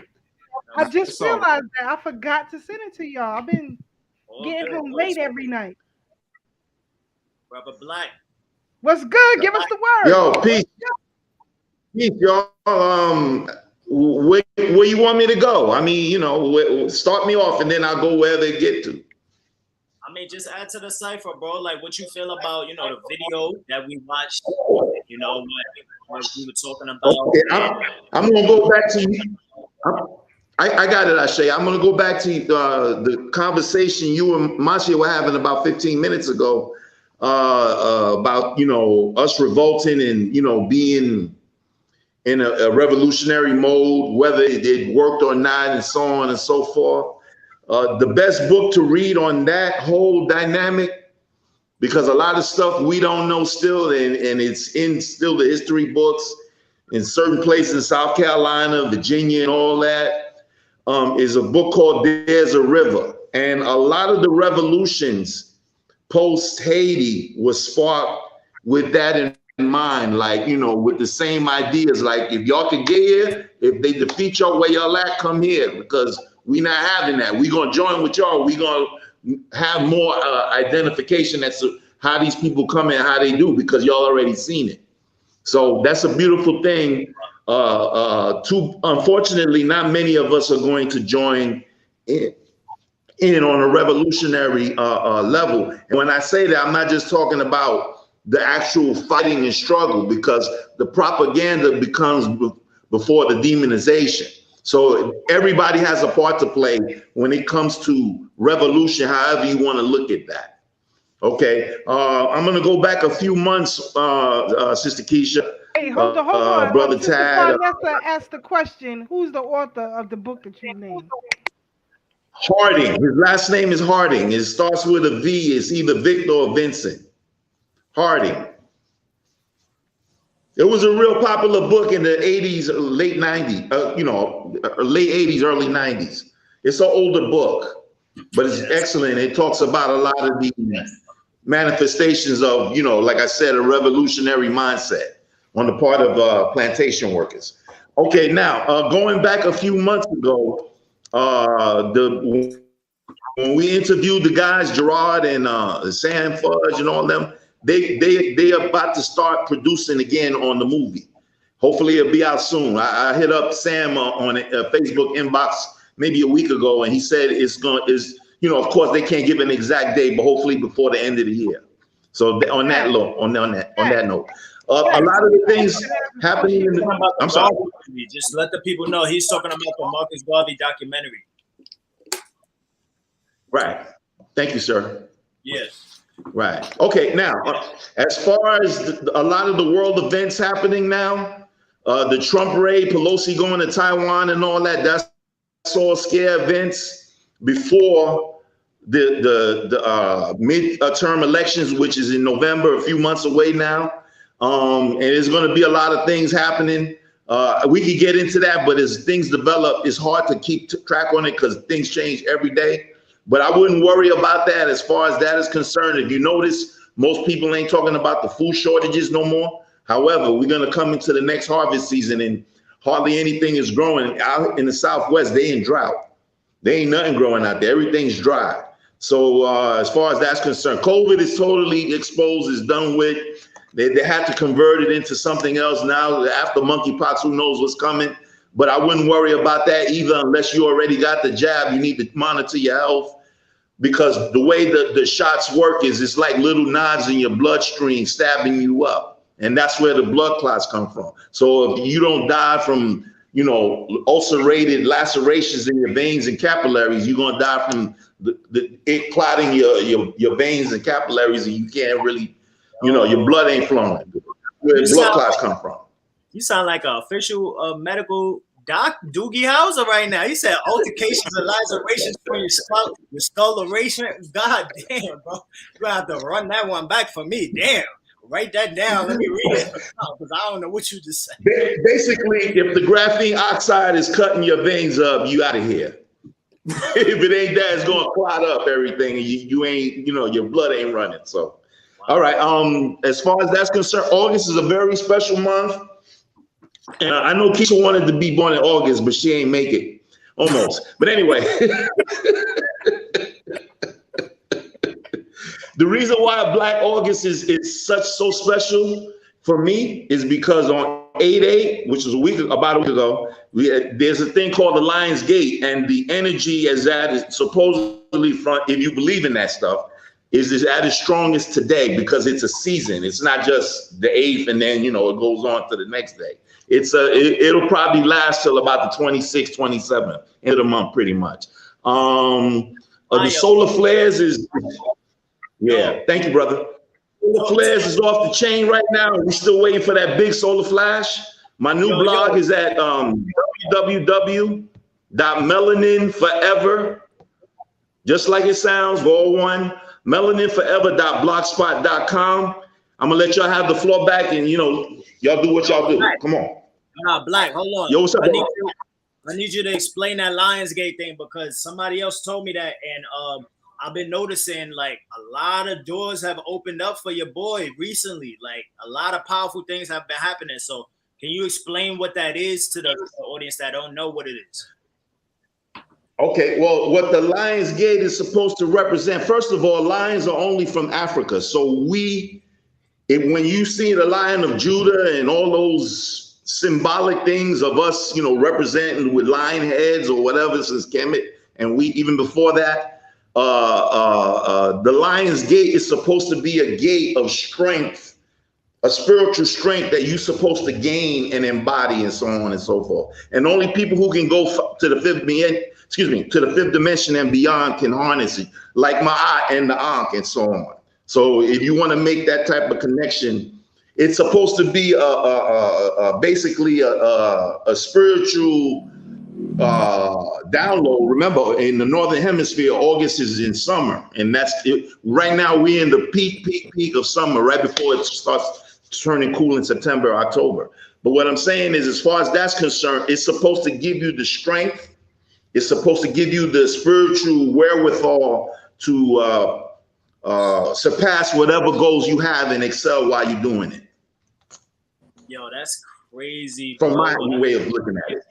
I just realized that I forgot to send it to y'all. I've been getting home late every night. Brother Black. What's good? Give us the word. Yo, peace. Peace, y'all. Where you want me to go? I mean, you know, start me off and then I'll go where they get to. I mean, just add to the cipher, bro. Like, what you feel about, you know, the video that we watched, you know, what we were talking about. Okay, I'm going to go back to you. I got it, Ashe. I'm going to go back to the conversation you and Masha were having about 15 minutes ago about, you know, us revolting and, you know, being in a revolutionary mode, whether it worked or not, and so on and so forth. The best book to read on that whole dynamic, because a lot of stuff we don't know still, and it's in still the history books in certain places in South Carolina, Virginia, and all that, is a book called There's a River. And a lot of the revolutions post Haiti was sparked with that in mind, like, you know, with the same ideas, like, if y'all can get here, if they defeat y'all where y'all at, come here, because we not having that. We gonna join with y'all. We gonna have more identification as to how these people come and how they do, because y'all already seen it. So that's a beautiful thing. Unfortunately, not many of us are going to join in on a revolutionary level. And when I say that, I'm not just talking about the actual fighting and struggle, because the propaganda becomes before the demonization. So everybody has a part to play when it comes to revolution, however you want to look at that. Okay, I'm going to go back a few months, Sister Keisha. Hey, hold on. Brother Sister Tad. Vanessa asked the question, who's the author of the book that you named? Harding. His last name is Harding. It starts with a V. It's either Victor or Vincent. Harding. It was a real popular book in the 80s, late 90s, late 80s, early 90s. It's an older book, but it's excellent. It talks about a lot of the manifestations of, like I said, a revolutionary mindset on the part of plantation workers. Okay, now, going back a few months ago, when we interviewed the guys, Gerard and Sam Fudge and all them, they are about to start producing again on the movie. Hopefully it'll be out soon. I hit up Sam on a Facebook inbox maybe a week ago, and he said of course they can't give an exact date, but hopefully before the end of the year. So on that note, a lot of the things happening. I'm sorry. Just let the people know he's talking about the Marcus Garvey documentary. Right. Thank you, sir. Yes. Right. Okay. Now, as far as a lot of the world events happening now, the Trump raid, Pelosi going to Taiwan and all that, that's all scare events before the mid-term elections, which is in November, a few months away now. And there's going to be a lot of things happening. We could get into that, but as things develop, it's hard to keep track on it because things change every day. But I wouldn't worry about that as far as that is concerned. If you notice, most people ain't talking about the food shortages no more. However, we're going to come into the next harvest season and hardly anything is growing. Out in the Southwest, they in drought. There ain't nothing growing out there. Everything's dry. So as far as that's concerned, COVID is totally exposed, is done with. They had to convert it into something else now. After monkeypox, who knows what's coming. But I wouldn't worry about that either unless you already got the jab. You need to monitor your health, because the way the shots work is it's like little knives in your bloodstream stabbing you up. And that's where the blood clots come from. So if you don't die from, ulcerated lacerations in your veins and capillaries, you're going to die from it clotting your veins and capillaries, and you can't really, your blood ain't flowing. Where blood clots come from. You sound like an official medical doc, Doogie Howser right now. He said altercations and lacerations for your sculleration. God damn, bro. You have to run that one back for me. Damn. Write that down. Let me read it. Because I don't know what you just said. Basically, if the graphene oxide is cutting your veins up, you out of here. If it ain't that, it's going to clot up everything. And you ain't, your blood ain't running. So, all right. As far as that's concerned, August is a very special month. And I know Keisha wanted to be born in August, but she ain't make it. Almost. But anyway. The reason why Black August is so special for me is because on 8/8, which was about a week ago, there's a thing called the Lion's Gate, and the energy is supposedly from, if you believe in that stuff, is at its strongest today because it's a season. It's not just the 8th and then it goes on to the next day. It'll probably last till about the 26th, 27th end of the month, pretty much. The solar flares is. Yeah, thank you, brother. The flares is off the chain right now. We're still waiting for that big solar flash. My new blog is at www.melaninforever, just like it sounds, all one, melaninforever.blogspot.com. I'm going to let y'all have the floor back and, y'all do what y'all do. Come on. Black, hold on. Yo, what's up, I need you to explain that Lionsgate thing because somebody else told me that, and I've been noticing like a lot of doors have opened up for your boy recently. Like a lot of powerful things have been happening. So can you explain what that is to the audience that don't know what it is? Okay, well, what the Lion's Gate is supposed to represent, first of all, lions are only from Africa. So when you see the Lion of Judah and all those symbolic things of us, representing with lion heads or whatever, since Kemet, and we even before that, the Lion's Gate is supposed to be a gate of strength, a spiritual strength that you're supposed to gain and embody, and so on and so forth. And only people who can go to the fifth dimension and beyond can harness it, like Ma'at and the Ankh and so on. So if you want to make that type of connection, it's supposed to be basically a spiritual download. Remember, in the northern hemisphere, August is in summer, and that's it. Right now we're in the peak of summer, right before it starts turning cool in September, October. But what I'm saying is, as far as that's concerned, it's supposed to give you the strength. It's supposed to give you the spiritual wherewithal to surpass whatever goals you have and excel while you're doing it. Yo, that's crazy. From my way of looking at it.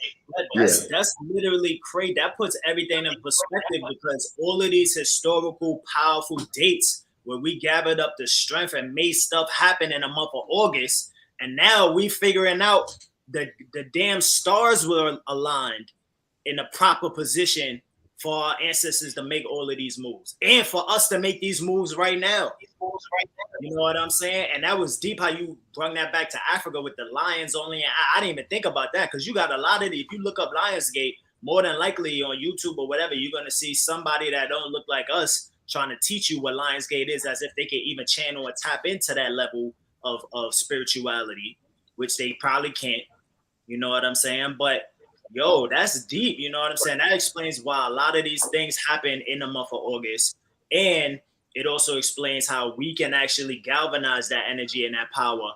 That's literally crazy. That puts everything in perspective, because all of these historical, powerful dates where we gathered up the strength and made stuff happen in the month of August, and now we figuring out the damn stars were aligned in a proper position for our ancestors to make all of these moves, and for us to make these moves right now. You know what I'm saying? And that was deep how you brought that back to Africa with the lions only. I didn't even think about that, because you got a lot of if you look up Lionsgate, more than likely on YouTube or whatever, you're gonna see somebody that don't look like us trying to teach you what Lionsgate is, as if they can even channel or tap into that level of spirituality, which they probably can't. You know what I'm saying? But yo, that's deep. You know what I'm saying? That explains why a lot of these things happen in the month of August. And it also explains how we can actually galvanize that energy and that power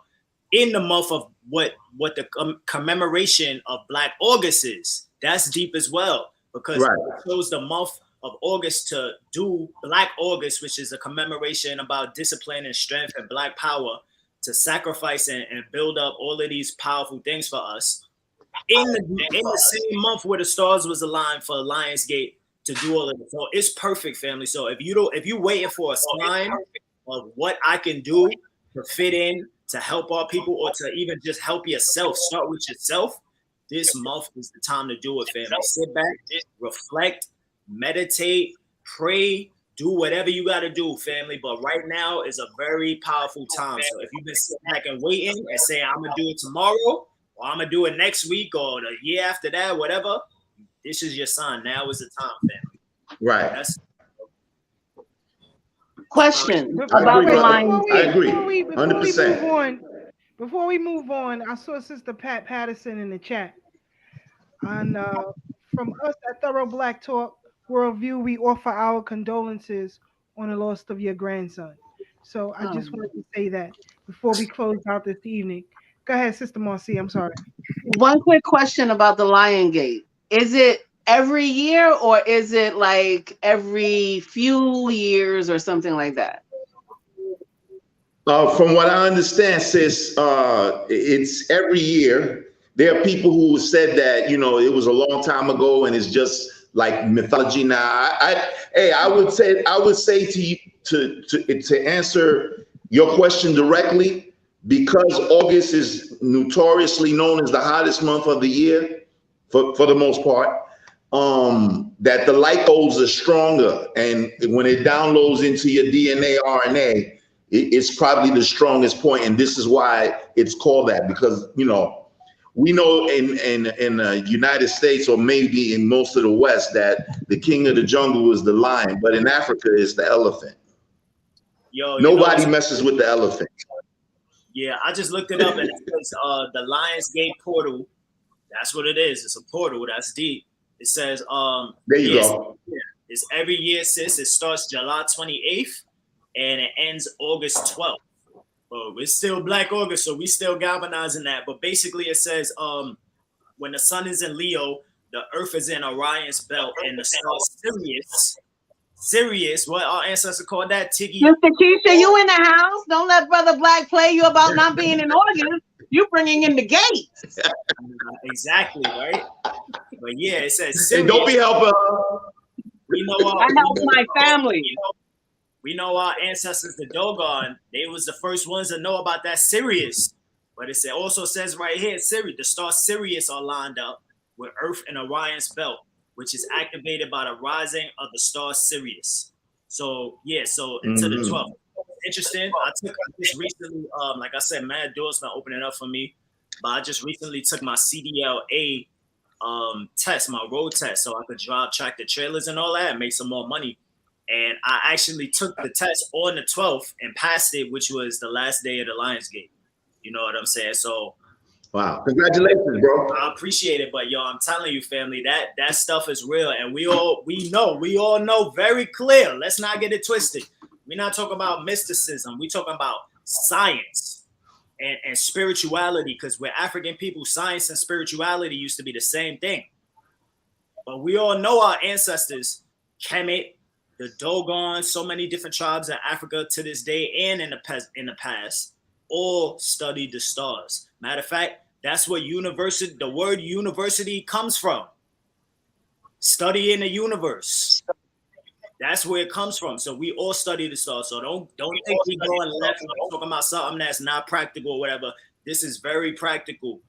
in the month of what the commemoration of Black August is. That's deep as well, because it shows the month of August to do Black August, which is a commemoration about discipline and strength and Black power, to sacrifice and build up all of these powerful things for us in the same month where the stars was aligned for Lionsgate to do all of it. So it's perfect, family. So if you waiting for a sign of what I can do to fit in, to help our people, or to even just help yourself, start with yourself, this month is the time to do it, family. Sit back, reflect, meditate, pray, do whatever you got to do, family. But right now is a very powerful time. So if you've been sitting back and waiting and saying, I'm going to do it tomorrow, or I'm going to do it next week, or the year after that, whatever, this is your sign. Now is the time, family. Right. Question about the line. I agree. 100%. Before we move on, I saw Sister Pat Patterson in the chat. And from us at Thorough Black Talk Worldview, we offer our condolences on the loss of your grandson. So I just wanted to say that before we close out this evening. Go ahead, Sister Marcy. I'm sorry. One quick question about the Lion Gate. Is it every year, or is it like every few years or something like that? From what I understand, sis, it's every year. There are people who said that, it was a long time ago and it's just like mythology now. I would say to you, to answer your question directly, because August is notoriously known as the hottest month of the year, for the most part, that the light codes are stronger, and when it downloads into your DNA, RNA, it's probably the strongest point, and this is why it's called that, because we know in the United States, or maybe in most of the West, that the king of the jungle is the lion, but in Africa it's the elephant. Nobody messes with the elephant. Yeah, I just looked it up, and it says the Lionsgate portal. That's what it is. It's a portal. That's deep. It says there you go. It's every year, sis. It starts July 28th and it ends August 12th. But it's still Black August, so we still galvanizing that. But basically it says when the sun is in Leo, the earth is in Orion's belt, and the star Sirius, what our ancestors called that, Tiggy. Mr. Keisha, you in the house? Don't let Brother Black play you about not being in August. You bringing in the gates. Exactly, right? But yeah, it says Sirius. Hey, don't be helping. We know I help my family. We know our ancestors, the Dogon, they was the first ones to know about that Sirius. But it also says right here, Sirius, the star Sirius are lined up with Earth and Orion's belt, which is activated by the rising of the star Sirius. So yeah, so into the 12th. Interesting. I just recently, like I said, mad doors been opening up for me. But I just recently took my CDLA test, my road test, so I could drive tractor trailers and all that and make some more money. And I actually took the test on the 12th and passed it, which was the last day of the Lionsgate. You know what I'm saying? So wow, congratulations, bro. I appreciate it, but yo, I'm telling you, family, that stuff is real, and we all know very clear. Let's not get it twisted. We're not talking about mysticism. We're talking about science and spirituality, because we're African people. Science and spirituality used to be the same thing. But we all know our ancestors, Kemet, the Dogon, so many different tribes in Africa to this day and in the past, all studied the stars. Matter of fact, that's what the word university comes from. Studying the universe. That's where it comes from. So we all study the stars. So don't think we going left talking about something that's not practical or whatever. This is very practical.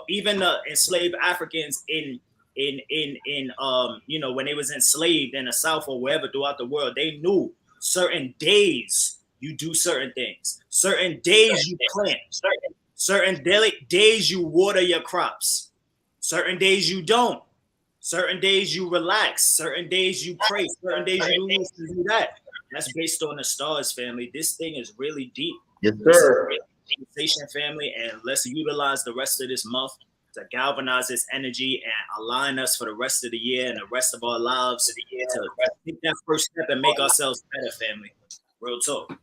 Even the enslaved Africans in when they was enslaved in the South or wherever throughout the world, they knew certain days you do certain things. Certain days you plant. Certain days you water your crops. Certain days you don't. Certain days you relax. Certain days you pray. Certain days you do this and do that. That's based on the stars, family. This thing is really deep. Yes, sir. Conversation, family, and let's utilize the rest of this month to galvanize this energy and align us for the rest of the year and the rest of our lives to take that first step and make ourselves better, family. Real talk.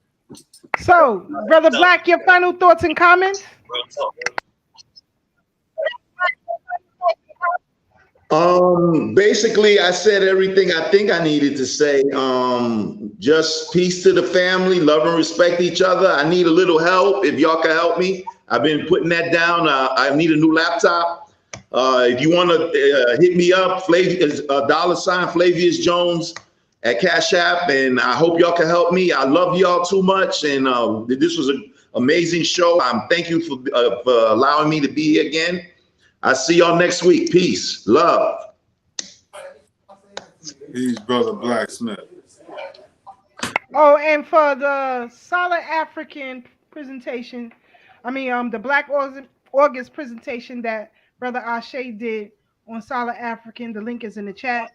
So, Brother Black, your final thoughts and comments? Real talk. Basically, I said everything I think I needed to say. Just peace to the family, love and respect each other. I need a little help. If y'all can help me, I've been putting that down. I need a new laptop. If you want to hit me up, $ Flavius Jones at Cash App, and I hope y'all can help me. I love y'all too much, and this was an amazing show. Thank you for allowing me to be here again. I'll see y'all next week. Peace. Love. Peace, Brother Blacksmith. Oh, and for the Solid African presentation, the Black August presentation that Brother Ashe did on Solid African, the link is in the chat.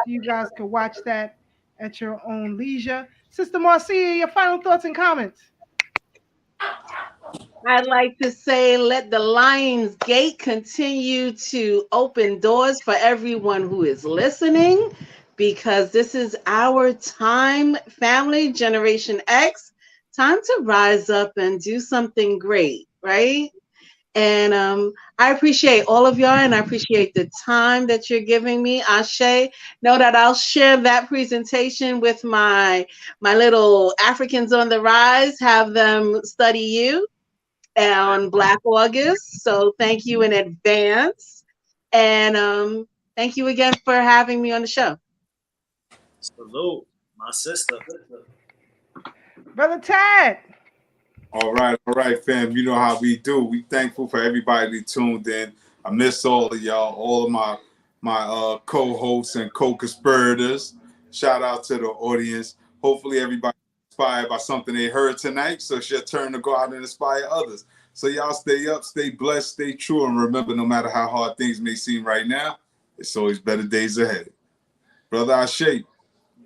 You guys can watch that at your own leisure. Sister Marcia, your final thoughts and comments. I'd like to say, let the Lion's Gate continue to open doors for everyone who is listening, because this is our time, family, Generation X, time to rise up and do something great, right? And I appreciate all of y'all, and I appreciate the time that you're giving me. Ashe, know that I'll share that presentation with my little Africans on the Rise, have them study you on Black August. So thank you in advance. And thank you again for having me on the show. Salute, my sister. Brother Tad. All right, fam. You know how we do. We thankful for everybody that tuned in. I miss all of y'all, all of my co-hosts and co-conspirators. Shout out to the audience. Hopefully everybody inspired by something they heard tonight, so it's your turn to go out and inspire others. So y'all stay up, stay blessed, stay true, and remember, no matter how hard things may seem right now, it's always better days ahead. Brother Ashe.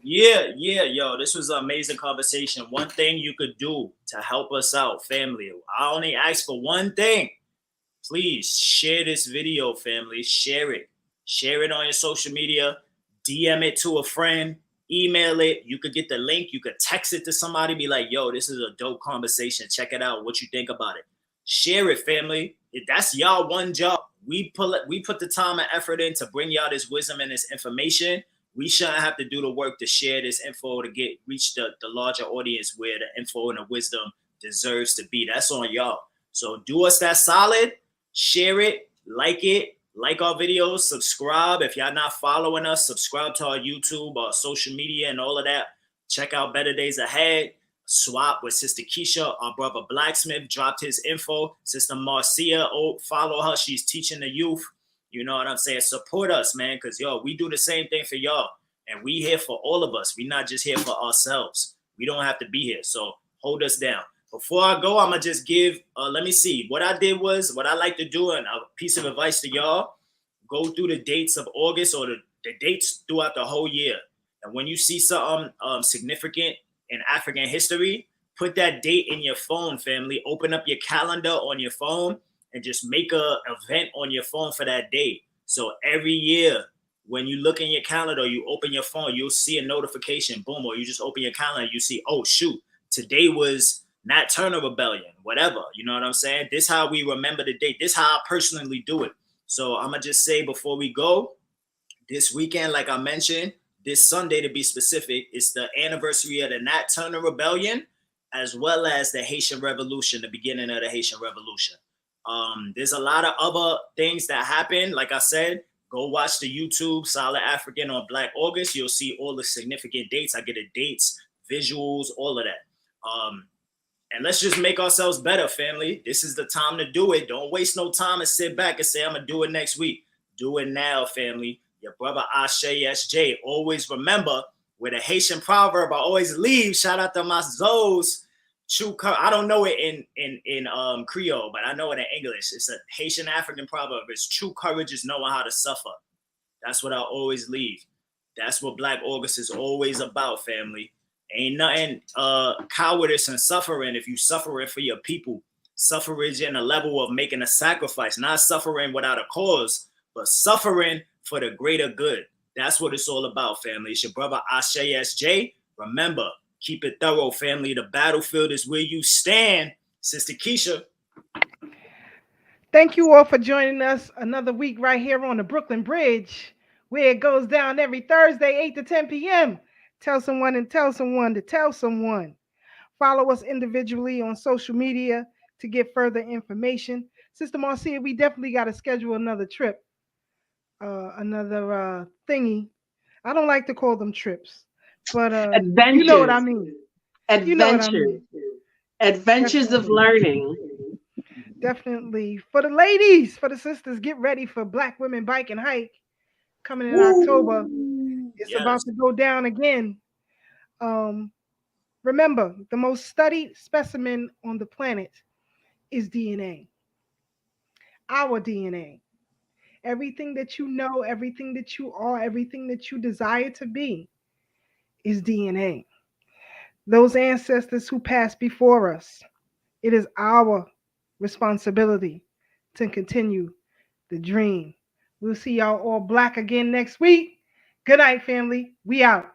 Yeah, yo, this was an amazing conversation. One thing you could do to help us out, family, I only ask for one thing. Please share this video, family. Share it. Share it on your social media. DM it to a friend. Email it. You could get the link. You could text it to somebody. Be like, yo, this is a dope conversation. Check it out. What you think about it? Share it, family. That's y'all one job. We put the time and effort in to bring y'all this wisdom and this information. We shouldn't have to do the work to share this info to reach the larger audience where the info and the wisdom deserves to be. That's on y'all. So do us that solid. Share it. Like our videos. Subscribe. If y'all not following us, subscribe to our YouTube, our social media, and all of that. Check out Better Days Ahead. Swap with Sister Keisha. Our brother Blacksmith dropped his info. Sister Marcia, follow her. She's teaching the youth. You know what I'm saying? Support us, man, because, yo, we do the same thing for y'all. And we here for all of us. We're not just here for ourselves. We don't have to be here. So hold us down. Before I go, I'm going to just give, let me see. What I did was, what I like to do, and a piece of advice to y'all, go through the dates of August or the dates throughout the whole year. And when you see something significant in African history, put that date in your phone, family. Open up your calendar on your phone and just make a event on your phone for that date. So every year, when you look in your calendar, you open your phone, you'll see a notification, boom, or you just open your calendar, you see, oh, shoot, today was Nat Turner Rebellion, whatever. You know what I'm saying? This is how we remember the date. This is how I personally do it. So I'm going to just say before we go, this weekend, like I mentioned, this Sunday to be specific, it's the anniversary of the Nat Turner Rebellion, as well as the Haitian Revolution, the beginning of the Haitian Revolution. There's a lot of other things that happen. Like I said, go watch the YouTube Solid African on Black August. You'll see all the significant dates. I get the dates, visuals, all of that. And let's just make ourselves better, family. This is the time to do it. Don't waste no time and sit back and say, I'm going to do it next week. Do it now, family. Your brother Ashe SJ. Always remember, with a Haitian proverb, I always leave. Shout out to my Zoes. I don't know it in Creole, but I know it in English. It's a Haitian African proverb. It's true courage is knowing how to suffer. That's what I always leave. That's what Black August is always about, family. Ain't nothing cowardice and suffering if you suffering for your people. Suffering in a level of making a sacrifice, not suffering without a cause, but suffering for the greater good. That's what it's all about, family. It's your brother Ashe SJ. Remember, keep it thorough, family. The battlefield is where you stand. Sister Keisha. Thank you all for joining us another week right here on the Brooklyn Bridge, where it goes down every Thursday, 8 to 10 p.m. Tell someone and tell someone to tell someone. Follow us individually on social media to get further information. Sister Marcia, we definitely got to schedule another trip, another thingy. I don't like to call them trips, but you know what I mean. Adventures. You know what I mean. Adventures Definitely. of learning. Definitely. For the ladies, for the sisters, get ready for Black Women Bike and Hike coming in October. It's about to go down again. Remember, the most studied specimen on the planet is DNA. Our DNA. Everything that you know, everything that you are, everything that you desire to be is DNA. Those ancestors who passed before us, it is our responsibility to continue the dream. We'll see y'all all Black again next week. Good night, family. We out.